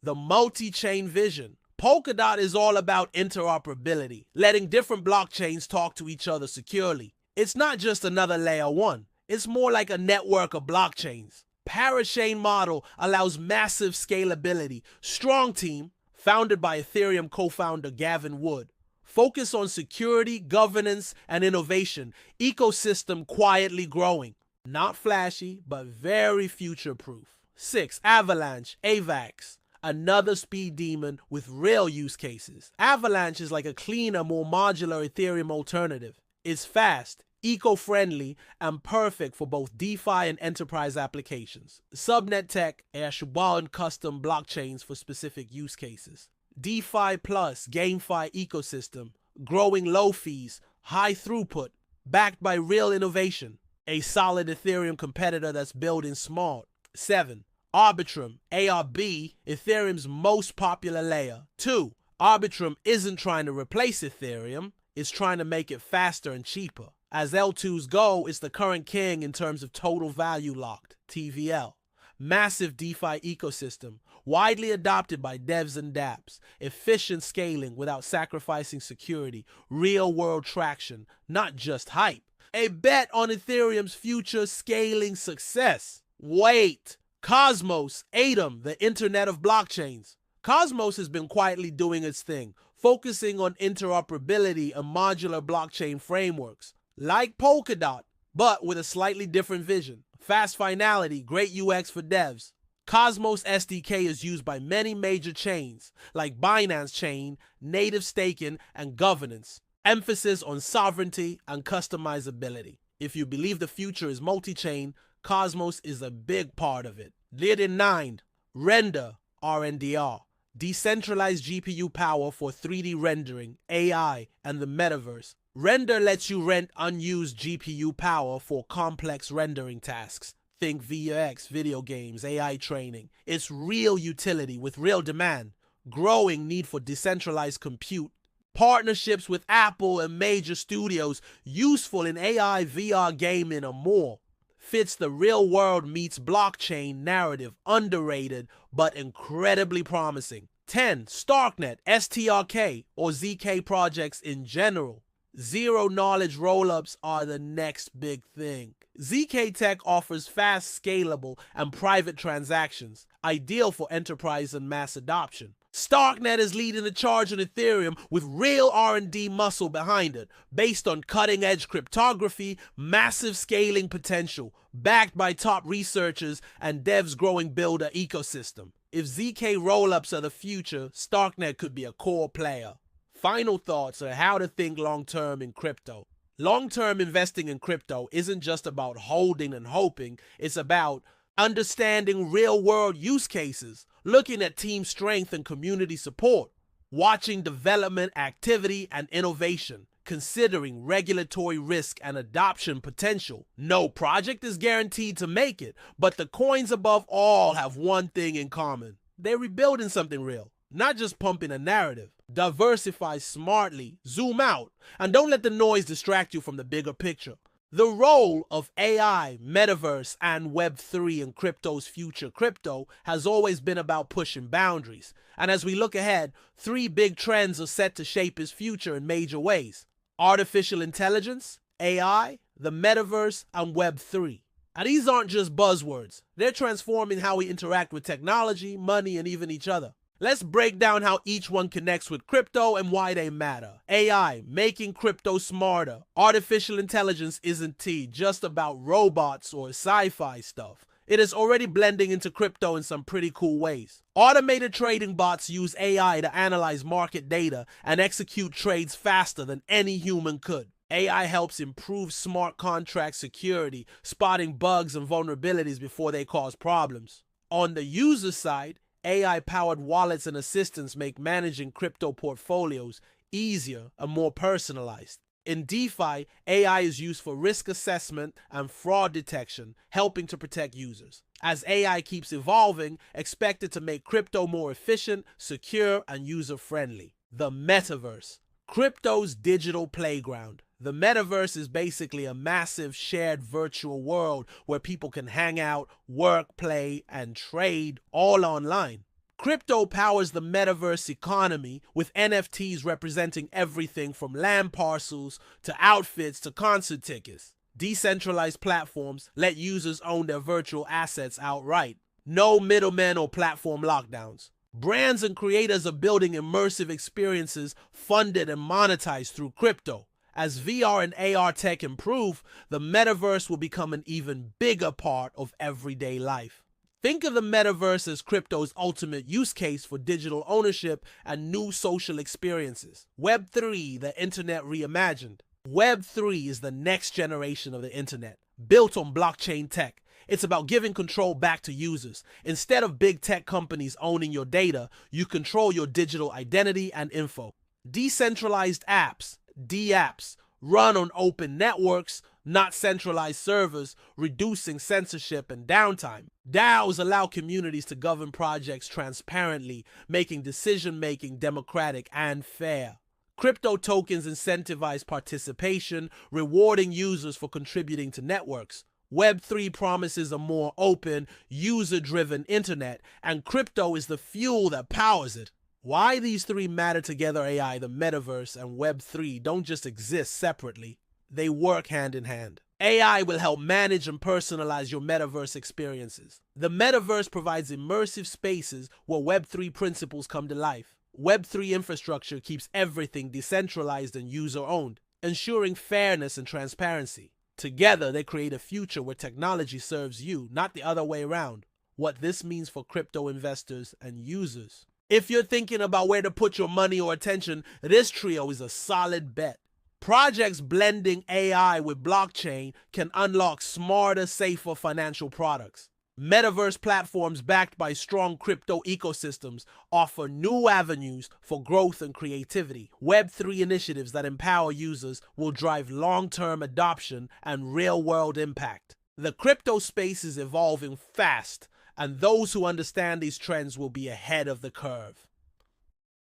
the multi-chain vision. Polkadot is all about interoperability, letting different blockchains talk to each other securely. It's not just another layer 1. It's more like a network of blockchains. Parachain model allows massive scalability. Strong team, founded by Ethereum co-founder Gavin Wood. Focus on security, governance, and innovation. Ecosystem quietly growing. Not flashy, but very future-proof. 6. Avalanche, AVAX. Another speed demon with real use cases. Avalanche is like a cleaner, more modular Ethereum alternative. It's fast, eco-friendly, and perfect for both DeFi and enterprise applications. Subnet tech, and custom blockchains for specific use cases. DeFi plus GameFi ecosystem, growing low fees, high throughput, backed by real innovation. A solid Ethereum competitor that's building smart. 7. Arbitrum, ARB, Ethereum's most popular layer. 2. Arbitrum isn't trying to replace Ethereum, it's trying to make it faster and cheaper. As L2s go, it's the current king in terms of total value locked, TVL. Massive DeFi ecosystem, widely adopted by devs and dapps, efficient scaling without sacrificing security, real-world traction, not just hype. A bet on Ethereum's future scaling success. Wait! Cosmos, Atom, the Internet of Blockchains. Cosmos has been quietly doing its thing, focusing on interoperability and modular blockchain frameworks, like Polkadot, but with a slightly different vision. Fast finality, great UX for devs. Cosmos SDK is used by many major chains, like Binance Chain, native staking, and governance. Emphasis on sovereignty and customizability. If you believe the future is multi-chain, Cosmos is a big part of it. Lead 9. Render, RNDR. Decentralized GPU power for 3D rendering, AI, and the metaverse. Render lets you rent unused GPU power for complex rendering tasks. Think VFX, video games, AI training. It's real utility with real demand. Growing need for decentralized compute. Partnerships with Apple and major studios useful in AI, VR gaming, and more. Fits the real world meets blockchain narrative, underrated but incredibly promising. 10. Starknet, STRK, or ZK projects in general. Zero knowledge rollups are the next big thing. ZK Tech offers fast, scalable, and private transactions, ideal for enterprise and mass adoption. Starknet is leading the charge on Ethereum with real R&D muscle behind it, based on cutting-edge cryptography, massive scaling potential, backed by top researchers and devs growing builder ecosystem. If ZK rollups are the future, Starknet could be a core player. Final thoughts on how to think long-term in crypto. Long-term investing in crypto isn't just about holding and hoping, it's about understanding real-world use cases, looking at team strength and community support, watching development activity and innovation, considering regulatory risk and adoption potential. No project is guaranteed to make it, but the coins above all have one thing in common. They're rebuilding something real, not just pumping a narrative. Diversify smartly, zoom out, and don't let the noise distract you from the bigger picture. The role of AI, metaverse, and Web3 in crypto's future crypto has always been about pushing boundaries. And as we look ahead, 3 big trends are set to shape its future in major ways. Artificial intelligence, AI, the metaverse, and Web3. And these aren't just buzzwords. They're transforming how we interact with technology, money, and even each other. Let's break down how each one connects with crypto and why they matter. AI, making crypto smarter. Artificial intelligence isn't just about robots or sci-fi stuff. It is already blending into crypto in some pretty cool ways. Automated trading bots use AI to analyze market data and execute trades faster than any human could. AI helps improve smart contract security, spotting bugs and vulnerabilities before they cause problems. On the user side, AI-powered wallets and assistants make managing crypto portfolios easier and more personalized. In DeFi, AI is used for risk assessment and fraud detection, helping to protect users. As AI keeps evolving, expect it to make crypto more efficient, secure, and user-friendly. The metaverse, crypto's digital playground. The metaverse is basically a massive shared virtual world where people can hang out, work, play, and trade all online. Crypto powers the metaverse economy, with NFTs representing everything from land parcels to outfits to concert tickets. Decentralized platforms let users own their virtual assets outright. No middlemen or platform lockdowns. Brands and creators are building immersive experiences funded and monetized through crypto. As VR and AR tech improve, the metaverse will become an even bigger part of everyday life. Think of the metaverse as crypto's ultimate use case for digital ownership and new social experiences. Web3, the internet reimagined. Web3 is the next generation of the internet, built on blockchain tech. It's about giving control back to users. Instead of big tech companies owning your data, you control your digital identity and info. Decentralized apps, DApps, run on open networks, not centralized servers, reducing censorship and downtime. DAOs allow communities to govern projects transparently, making decision-making democratic and fair. Crypto tokens incentivize participation, rewarding users for contributing to networks. Web3 promises a more open, user-driven internet, and crypto is the fuel that powers it. Why these three matter together: AI, the metaverse, and Web3 don't just exist separately. They work hand in hand. AI will help manage and personalize your metaverse experiences. The metaverse provides immersive spaces where Web3 principles come to life. Web3 infrastructure keeps everything decentralized and user-owned, ensuring fairness and transparency. Together, they create a future where technology serves you, not the other way around. What this means for crypto investors and users. If you're thinking about where to put your money or attention, this trio is a solid bet. Projects blending AI with blockchain can unlock smarter, safer financial products. Metaverse platforms backed by strong crypto ecosystems offer new avenues for growth and creativity. Web3 initiatives that empower users will drive long-term adoption and real-world impact. The crypto space is evolving fast, and those who understand these trends will be ahead of the curve.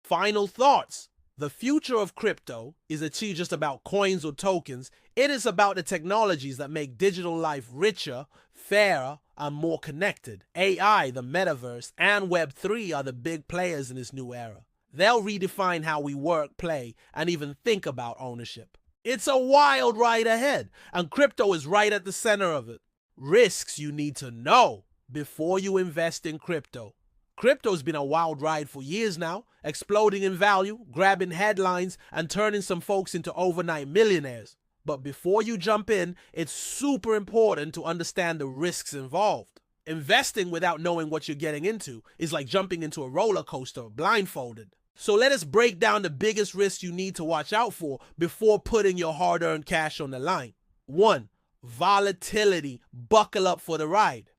Final thoughts. The future of crypto isn't just about coins or tokens. It is about the technologies that make digital life richer, fairer, and more connected. AI, the metaverse, and Web3 are the big players in this new era. They'll redefine how we work, play, and even think about ownership. It's a wild ride ahead, and crypto is right at the center of it. Risks you need to know before you invest in crypto. Crypto's been a wild ride for years now, exploding in value, grabbing headlines, and turning some folks into overnight millionaires. But before you jump in, it's super important to understand the risks involved. Investing without knowing what you're getting into is like jumping into a roller coaster blindfolded. So let us break down the biggest risks you need to watch out for before putting your hard-earned cash on the line. 1. Volatility. Buckle up for the ride.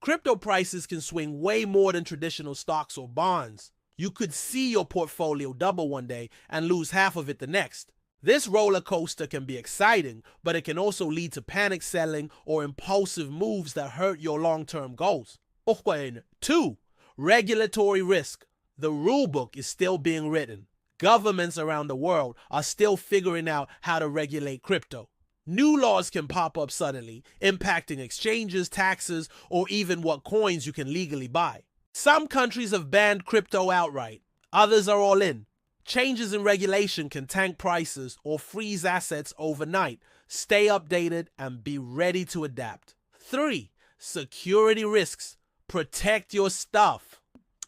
Crypto prices can swing way more than traditional stocks or bonds. You could see your portfolio double one day and lose half of it the next. This roller coaster can be exciting, but it can also lead to panic selling or impulsive moves that hurt your long-term goals. 2. Regulatory risk. The rulebook is still being written. Governments around the world are still figuring out how to regulate crypto. New laws can pop up suddenly, impacting exchanges, taxes, or even what coins you can legally buy. Some countries have banned crypto outright. Others are all in. Changes in regulation can tank prices or freeze assets overnight. Stay updated and be ready to adapt. 3. Security risks. Protect your stuff.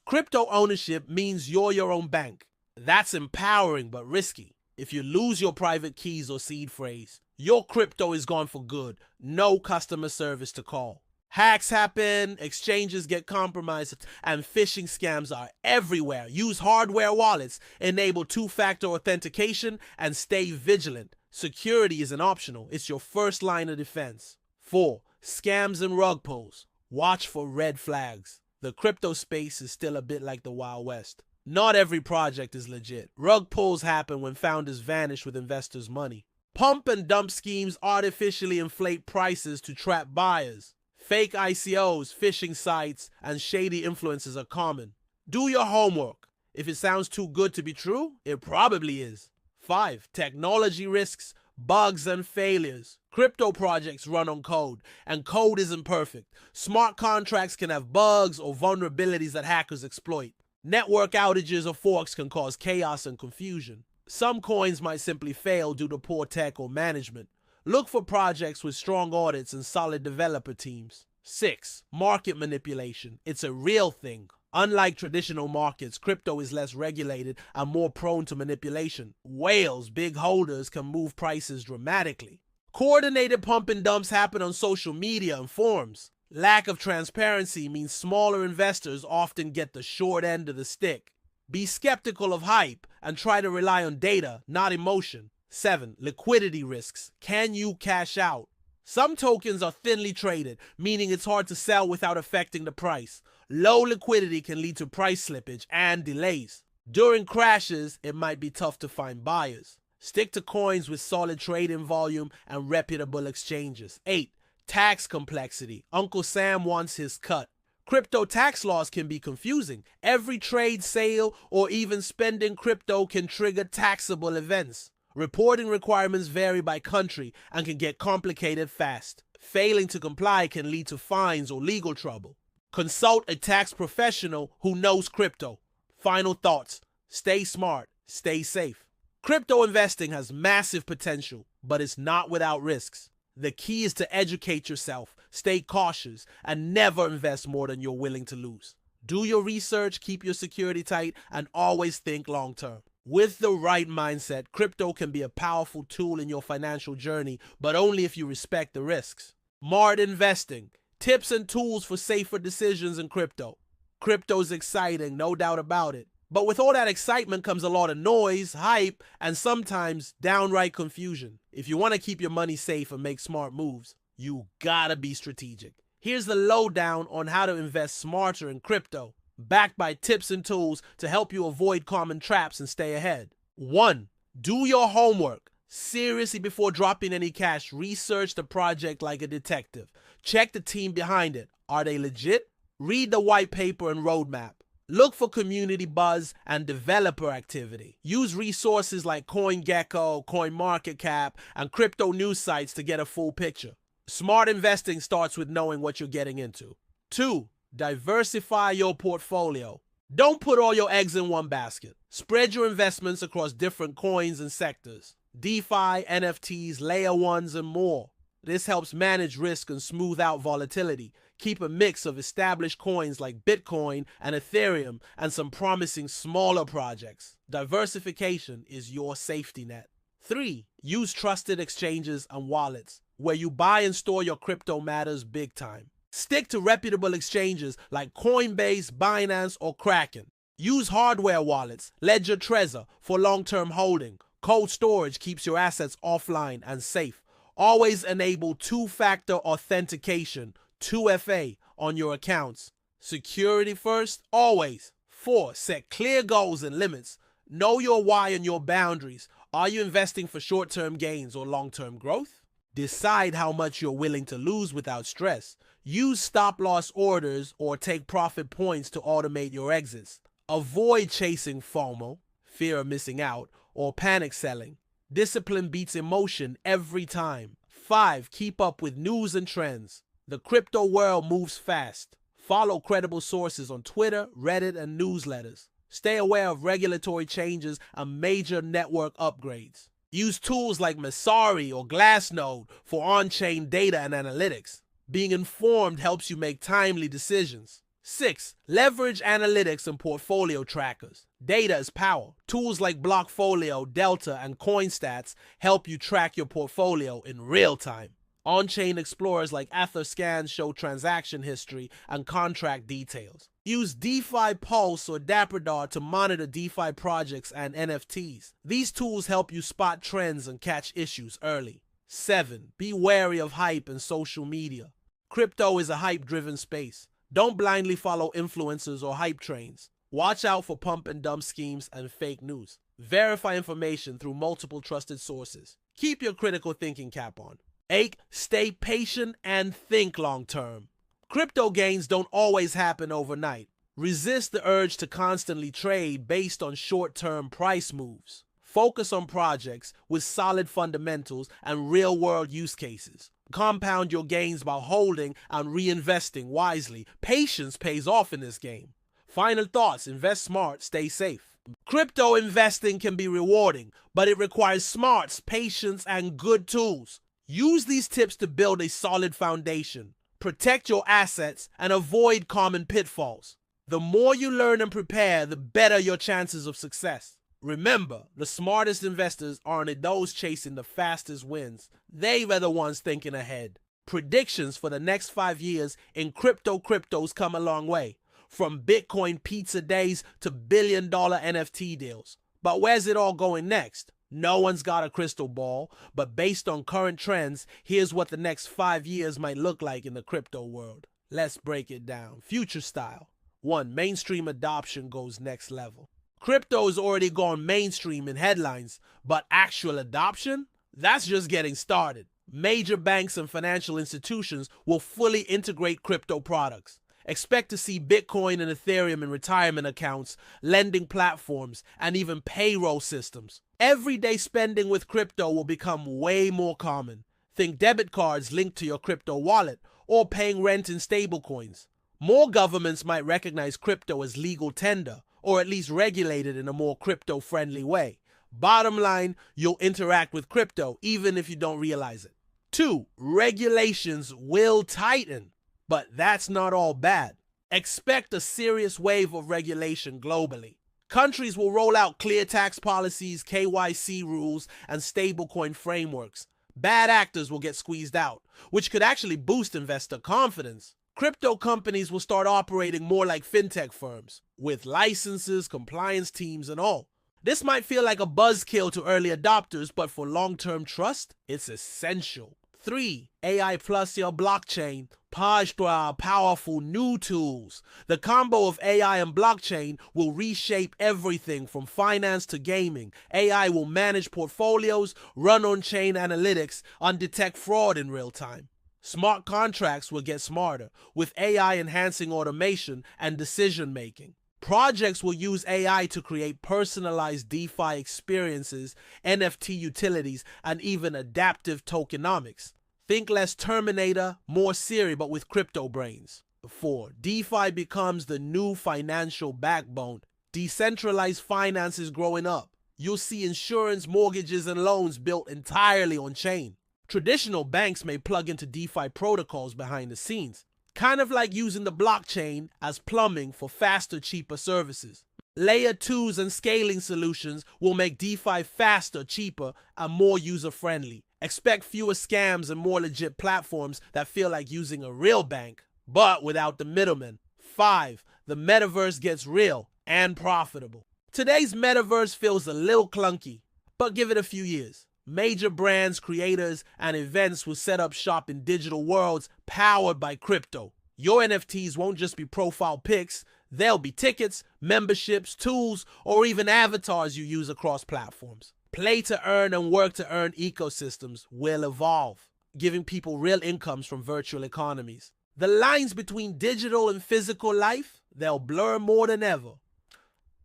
Crypto ownership means you're your own bank. That's empowering but risky. If you lose your private keys or seed phrase, your crypto is gone for good. No customer service to call. Hacks happen, exchanges get compromised, and phishing scams are everywhere. Use hardware wallets, enable two-factor authentication, and stay vigilant. Security isn't optional. It's your first line of defense. 4. Scams and rug pulls. Watch for red flags. The crypto space is still a bit like the Wild West. Not every project is legit. Rug pulls happen when founders vanish with investors' money. Pump and dump schemes artificially inflate prices to trap buyers. Fake ICOs, phishing sites, and shady influences are common. Do your homework. If it sounds too good to be true, it probably is. 5. Technology risks, bugs, and failures. Crypto projects run on code, and code isn't perfect. Smart contracts can have bugs or vulnerabilities that hackers exploit. Network outages or forks can cause chaos and confusion. Some coins might simply fail due to poor tech or management. Look for projects with strong audits and solid developer teams. 6. Market manipulation. It's a real thing. Unlike traditional markets, crypto is less regulated and more prone to manipulation. Whales, big holders, can move prices dramatically. Coordinated pump and dumps happen on social media and forums. Lack of transparency means smaller investors often get the short end of the stick. Be skeptical of hype and try to rely on data, not emotion. 7. Liquidity risks. Can you cash out? Some tokens are thinly traded, meaning it's hard to sell without affecting the price. Low liquidity can lead to price slippage and delays. During crashes, it might be tough to find buyers. Stick to coins with solid trading volume and reputable exchanges. 8. Tax complexity. Uncle Sam wants his cut. Crypto tax laws can be confusing. Every trade, sale, or even spending crypto can trigger taxable events. Reporting requirements vary by country and can get complicated fast. Failing to comply can lead to fines or legal trouble. Consult a tax professional who knows crypto. Final thoughts. Stay smart. Stay safe. Crypto investing has massive potential, but it's not without risks. The key is to educate yourself, stay cautious, and never invest more than you're willing to lose. Do your research, keep your security tight, and always think long term. With the right mindset, crypto can be a powerful tool in your financial journey, but only if you respect the risks. Smart investing. Tips and tools for safer decisions in crypto. Crypto's exciting, no doubt about it. But with all that excitement comes a lot of noise, hype, and sometimes downright confusion. If you want to keep your money safe and make smart moves, you gotta be strategic. Here's the lowdown on how to invest smarter in crypto, backed by tips and tools to help you avoid common traps and stay ahead. 1. Do your homework. Seriously, before dropping any cash, research the project like a detective. Check the team behind it. Are they legit? Read the white paper and roadmap. Look for community buzz and developer activity. Use resources like CoinGecko, CoinMarketCap, and crypto news sites to get a full picture. Smart investing starts with knowing what you're getting into. 2. Diversify your portfolio. Don't put all your eggs in one basket. Spread your investments across different coins and sectors. DeFi, NFTs, layer ones, and more. This helps manage risk and smooth out volatility. Keep a mix of established coins like Bitcoin and Ethereum and some promising smaller projects. Diversification is your safety net. 3. Use trusted exchanges and wallets. Where you buy and store your crypto matters big time. Stick to reputable exchanges like Coinbase, Binance, or Kraken. Use hardware wallets, Ledger Trezor, for long-term holding. Cold storage keeps your assets offline and safe. Always enable two-factor authentication, 2FA, on your accounts. Security first, always. 4. Set clear goals and limits. Know your why and your boundaries. Are you investing for short-term gains or long-term growth? Decide how much you're willing to lose without stress. Use stop-loss orders or take profit points to automate your exits. Avoid chasing FOMO, fear of missing out, or panic selling. Discipline beats emotion every time. 5. Keep up with news and trends. The crypto world moves fast. Follow credible sources on Twitter, Reddit, and newsletters. Stay aware of regulatory changes and major network upgrades. Use tools like Messari or Glassnode for on-chain data and analytics. Being informed helps you make timely decisions. 6. Leverage analytics and portfolio trackers. Data is power. Tools like Blockfolio, Delta, and CoinStats help you track your portfolio in real time. On-chain explorers like Etherscan show transaction history and contract details. Use DeFi Pulse or Dapper to monitor DeFi projects and NFTs. These tools help you spot trends and catch issues early. 7. Be wary of hype and social media. Crypto is a hype-driven space. Don't blindly follow influencers or hype trains. Watch out for pump and dump schemes and fake news. Verify information through multiple trusted sources. Keep your critical thinking cap on. 8. Stay patient and think long term. Crypto gains don't always happen overnight. Resist the urge to constantly trade based on short-term price moves. Focus on projects with solid fundamentals and real-world use cases. Compound your gains by holding and reinvesting wisely. Patience pays off in this game. Final thoughts: invest smart, stay safe. Crypto investing can be rewarding, but it requires smarts, patience, and good tools. Use these tips to build a solid foundation. Protect your assets and avoid common pitfalls. The more you learn and prepare, the better your chances of success. Remember, the smartest investors aren't those chasing the fastest wins. They are the ones thinking ahead. Predictions for the next 5 years in cryptos come a long way, from Bitcoin pizza days to billion-dollar NFT deals. But where's it all going next? No one's got a crystal ball, but based on current trends, here's what the next 5 years might look like in the crypto world. Let's break it down. Future style. 1. Mainstream adoption goes next level. Crypto has already gone mainstream in headlines, but actual adoption? That's just getting started. Major banks and financial institutions will fully integrate crypto products. Expect to see Bitcoin and Ethereum in retirement accounts, lending platforms, and even payroll systems. Everyday spending with crypto will become way more common. Think debit cards linked to your crypto wallet or paying rent in stablecoins. More governments might recognize crypto as legal tender, or at least regulate it in a more crypto-friendly way. Bottom line, you'll interact with crypto even if you don't realize it. 2. Regulations will tighten. But that's not all bad. Expect a serious wave of regulation globally. Countries will roll out clear tax policies, KYC rules, and stablecoin frameworks. Bad actors will get squeezed out, which could actually boost investor confidence. Crypto companies will start operating more like fintech firms, with licenses, compliance teams, and all. This might feel like a buzzkill to early adopters, but for long-term trust, it's essential. 3. AI plus your blockchain. Powerful new tools. The combo of AI and blockchain will reshape everything from finance to gaming. AI will manage portfolios, run on-chain analytics, and detect fraud in real time. Smart contracts will get smarter, with AI enhancing automation and decision-making. Projects will use AI to create personalized DeFi experiences, NFT utilities, and even adaptive tokenomics. Think less Terminator, more Siri, but with crypto brains. 4. DeFi becomes the new financial backbone. Decentralized finance is growing up. You'll see insurance, mortgages, and loans built entirely on chain. Traditional banks may plug into DeFi protocols behind the scenes, kind of like using the blockchain as plumbing for faster, cheaper services. Layer 2s and scaling solutions will make DeFi faster, cheaper, and more user-friendly. Expect fewer scams and more legit platforms that feel like using a real bank, but without the middlemen. 5. The metaverse gets real and profitable. Today's metaverse feels a little clunky, but give it a few years. Major brands, creators, and events will set up shop in digital worlds powered by crypto. Your NFTs won't just be profile pics, they'll be tickets, memberships, tools, or even avatars you use across platforms. Play to earn and work to earn ecosystems will evolve, giving people real incomes from virtual economies. The lines between digital and physical life, they'll blur more than ever.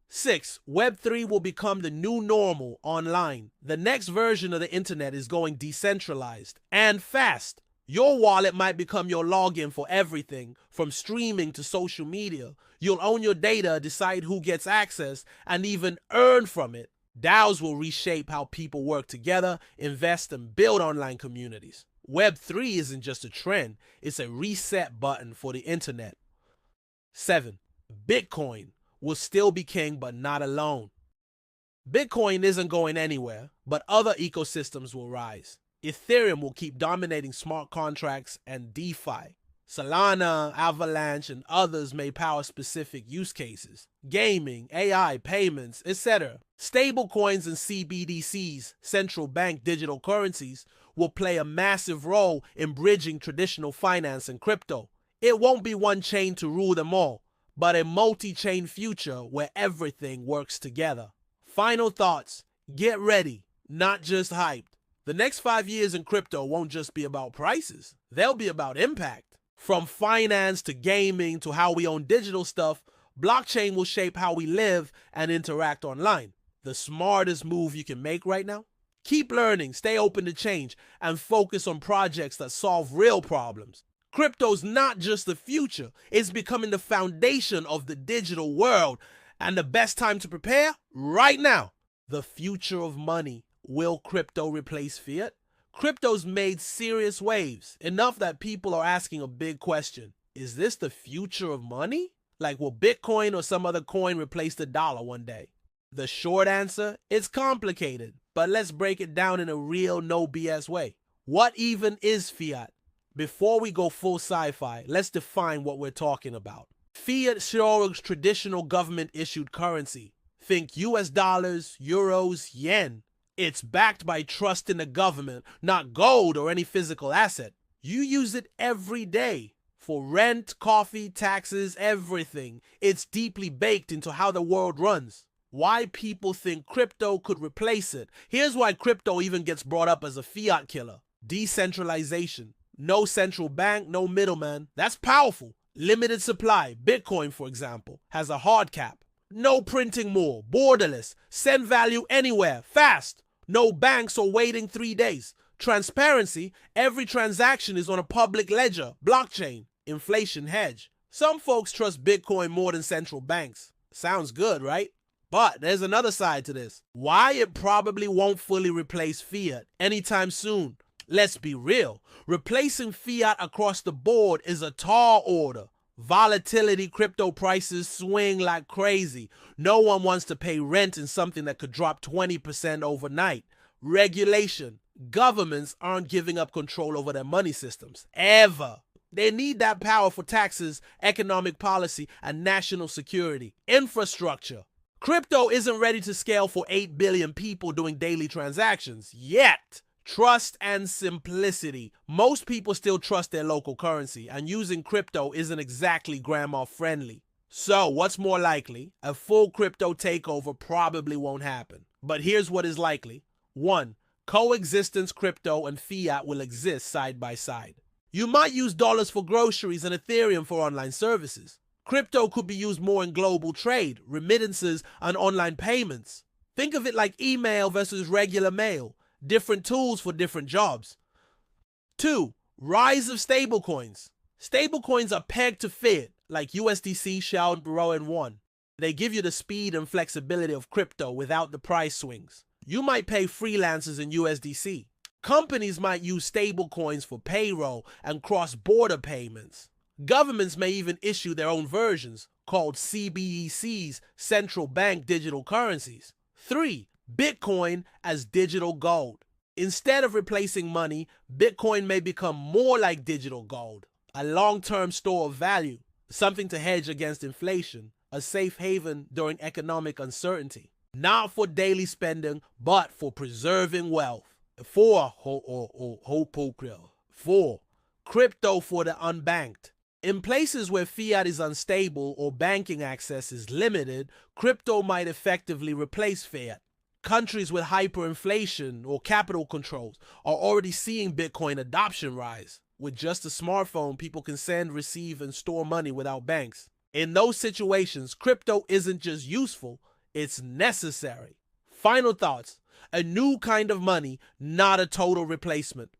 6. Web3 will become the new normal online. The next version of the internet is going decentralized and fast. Your wallet might become your login for everything, from streaming to social media. You'll own your data, decide who gets access, and even earn from it. DAOs will reshape how people work together, invest, and build online communities. Web3 isn't just a trend, it's a reset button for the internet. 7. Bitcoin will still be king, but not alone. Bitcoin isn't going anywhere, but other ecosystems will rise. Ethereum will keep dominating smart contracts and DeFi. Solana, Avalanche, and others may power specific use cases. Gaming, AI, payments, etc. Stablecoins and CBDCs, central bank digital currencies, will play a massive role in bridging traditional finance and crypto. It won't be one chain to rule them all, but a multi-chain future where everything works together. Final thoughts. Get ready, not just hyped. The next 5 years in crypto won't just be about prices. They'll be about impact. From finance to gaming to how we own digital stuff, blockchain will shape how we live and interact online. The smartest move you can make right now? Keep learning, stay open to change, and focus on projects that solve real problems. Crypto's not just the future, it's becoming the foundation of the digital world. And the best time to prepare? Right now. The future of money. Will crypto replace fiat? Crypto's made serious waves, enough that people are asking a big question. Is this the future of money? Like, will Bitcoin or some other coin replace the dollar one day? The short answer, it's complicated, but let's break it down in a real no BS way. What even is fiat? Before we go full sci-fi, let's define what we're talking about. Fiat shows traditional government-issued currency. Think US dollars, euros, yen. It's backed by trust in the government, not gold or any physical asset. You use it every day. For rent, coffee, taxes, everything. It's deeply baked into how the world runs. Why people think crypto could replace it. Here's why crypto even gets brought up as a fiat killer. Decentralization. No central bank, no middleman. That's powerful. Limited supply. Bitcoin, for example, has a hard cap. No printing more. Borderless. Send value anywhere. Fast. No banks or waiting 3 days. Transparency. Every transaction is on a public ledger. Blockchain. Inflation hedge. Some folks trust Bitcoin more than central banks. Sounds good, right? But there's another side to this. Why it probably won't fully replace fiat anytime soon. Let's be real. Replacing fiat across the board is a tall order. Volatility, crypto prices swing like crazy. No one wants to pay rent in something that could drop 20% overnight. Regulation. Governments aren't giving up control over their money systems. Ever. They need that power for taxes, economic policy, and national security. Infrastructure. Crypto isn't ready to scale for 8 billion people doing daily transactions yet. Trust and simplicity. Most people still trust their local currency, and using crypto isn't exactly grandma friendly. So, what's more likely? A full crypto takeover probably won't happen. But here's what is likely. 1. Coexistence crypto and fiat will exist side by side. You might use dollars for groceries and Ethereum for online services. Crypto could be used more in global trade, remittances, and online payments. Think of it like email versus regular mail. Different tools for different jobs. 2. Rise of stablecoins. Stablecoins are pegged to fiat, like USDC, Shell, and One. They give you the speed and flexibility of crypto without the price swings. You might pay freelancers in USDC. Companies might use stablecoins for payroll and cross-border payments. Governments may even issue their own versions, called CBDCs, central bank digital currencies. 3. Bitcoin as digital gold. Instead of replacing money, Bitcoin may become more like digital gold, a long-term store of value, something to hedge against inflation, a safe haven during economic uncertainty. Not for daily spending, but for preserving wealth. 4. Crypto for the unbanked. In places where fiat is unstable or banking access is limited, crypto might effectively replace fiat. Countries with hyperinflation or capital controls are already seeing Bitcoin adoption rise. With just a smartphone, people can send, receive, and store money without banks. In those situations, crypto isn't just useful, it's necessary. Final thoughts. A new kind of money, not a total replacement.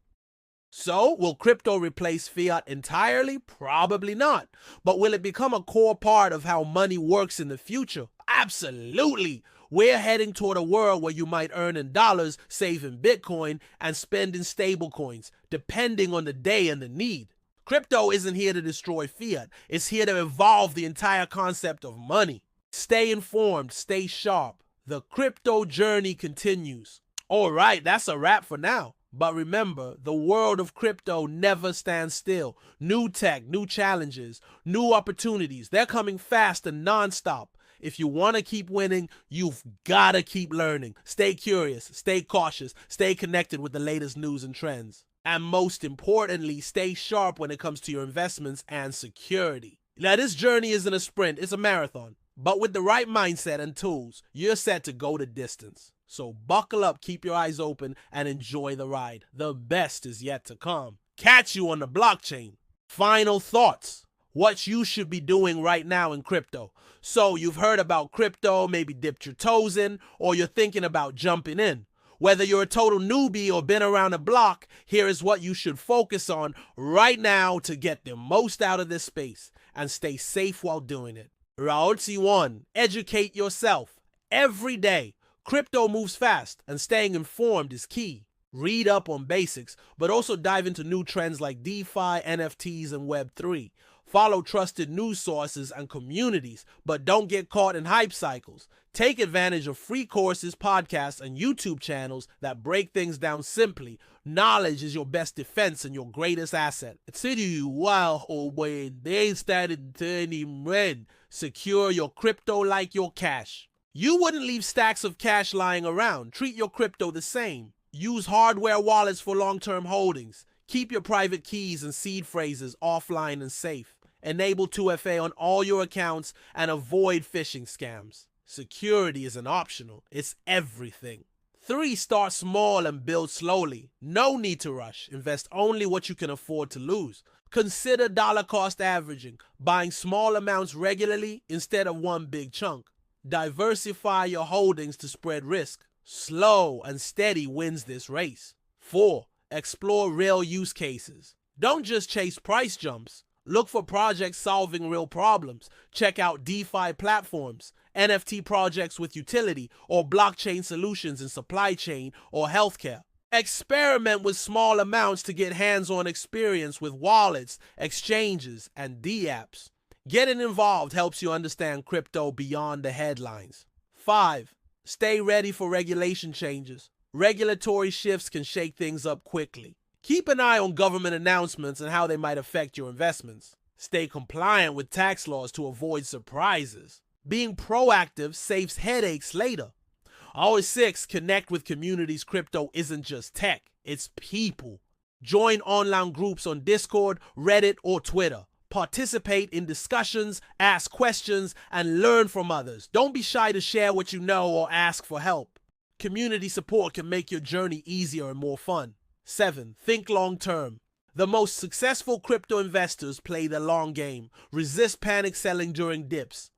So, will crypto replace fiat entirely? Probably not. But will it become a core part of how money works in the future? Absolutely. We're heading toward a world where you might earn in dollars, save in Bitcoin, and spend in stablecoins, depending on the day and the need. Crypto isn't here to destroy fiat. It's here to evolve the entire concept of money. Stay informed, stay sharp. The crypto journey continues. All right, that's a wrap for now. But remember, the world of crypto never stands still. New tech, new challenges, new opportunities. They're coming fast and nonstop. If you want to keep winning, you've got to keep learning. Stay curious, stay cautious, stay connected with the latest news and trends. And most importantly, stay sharp when it comes to your investments and security. Now, this journey isn't a sprint, it's a marathon. But with the right mindset and tools, you're set to go the distance. So buckle up, keep your eyes open, and enjoy the ride. The best is yet to come. Catch you on the blockchain. Final thoughts. What you should be doing right now in crypto. So you've heard about crypto, maybe dipped your toes in, or you're thinking about jumping in. Whether you're a total newbie or been around the block, here is what you should focus on right now to get the most out of this space and stay safe while doing it. Raotsi 1. Educate yourself. Every day, crypto moves fast and staying informed is key. Read up on basics, but also dive into new trends like DeFi, NFTs, and Web3. Follow trusted news sources and communities, but don't get caught in hype cycles. Take advantage of free courses, podcasts, and YouTube channels that break things down simply. Knowledge is your best defense and your greatest asset. City wow, when they started turning red, secure your crypto like your cash. You wouldn't leave stacks of cash lying around. Treat your crypto the same. Use hardware wallets for long-term holdings. Keep your private keys and seed phrases offline and safe. Enable 2FA on all your accounts and avoid phishing scams. Security isn't optional, it's everything. 3. Start small and build slowly. No need to rush. Invest only what you can afford to lose. Consider dollar cost averaging, buying small amounts regularly instead of one big chunk. Diversify your holdings to spread risk. Slow and steady wins this race. 4. Explore real use cases. Don't just chase price jumps. Look for projects solving real problems. Check out DeFi platforms, NFT projects with utility, or blockchain solutions in supply chain or healthcare. Experiment with small amounts to get hands-on experience with wallets, exchanges, and dApps. Getting involved helps you understand crypto beyond the headlines. 5. Stay ready for regulation changes. Regulatory shifts can shake things up quickly. Keep an eye on government announcements and how they might affect your investments. Stay compliant with tax laws to avoid surprises. Being proactive saves headaches later. Always 6. Connect with communities. Crypto isn't just tech, it's people. Join online groups on Discord, Reddit, or Twitter. Participate in discussions, ask questions, and learn from others. Don't be shy to share what you know or ask for help. Community support can make your journey easier and more fun. 7. Think long term. The most successful crypto investors play the long game. Resist panic selling during dips.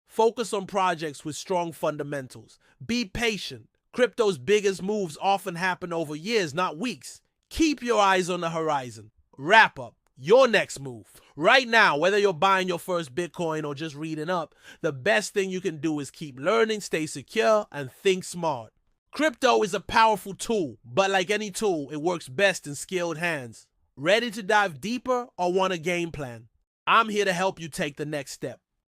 Focus on projects with strong fundamentals. Be patient. Crypto's biggest moves often happen over years, not weeks. Keep your eyes on the horizon. Wrap up. Your next move. Right now, whether you're buying your first Bitcoin or just reading up, the best thing you can do is keep learning, stay secure, and think smart. Crypto is a powerful tool, but like any tool, it works best in skilled hands. Ready to dive deeper or want a game plan? I'm here to help you take the next step.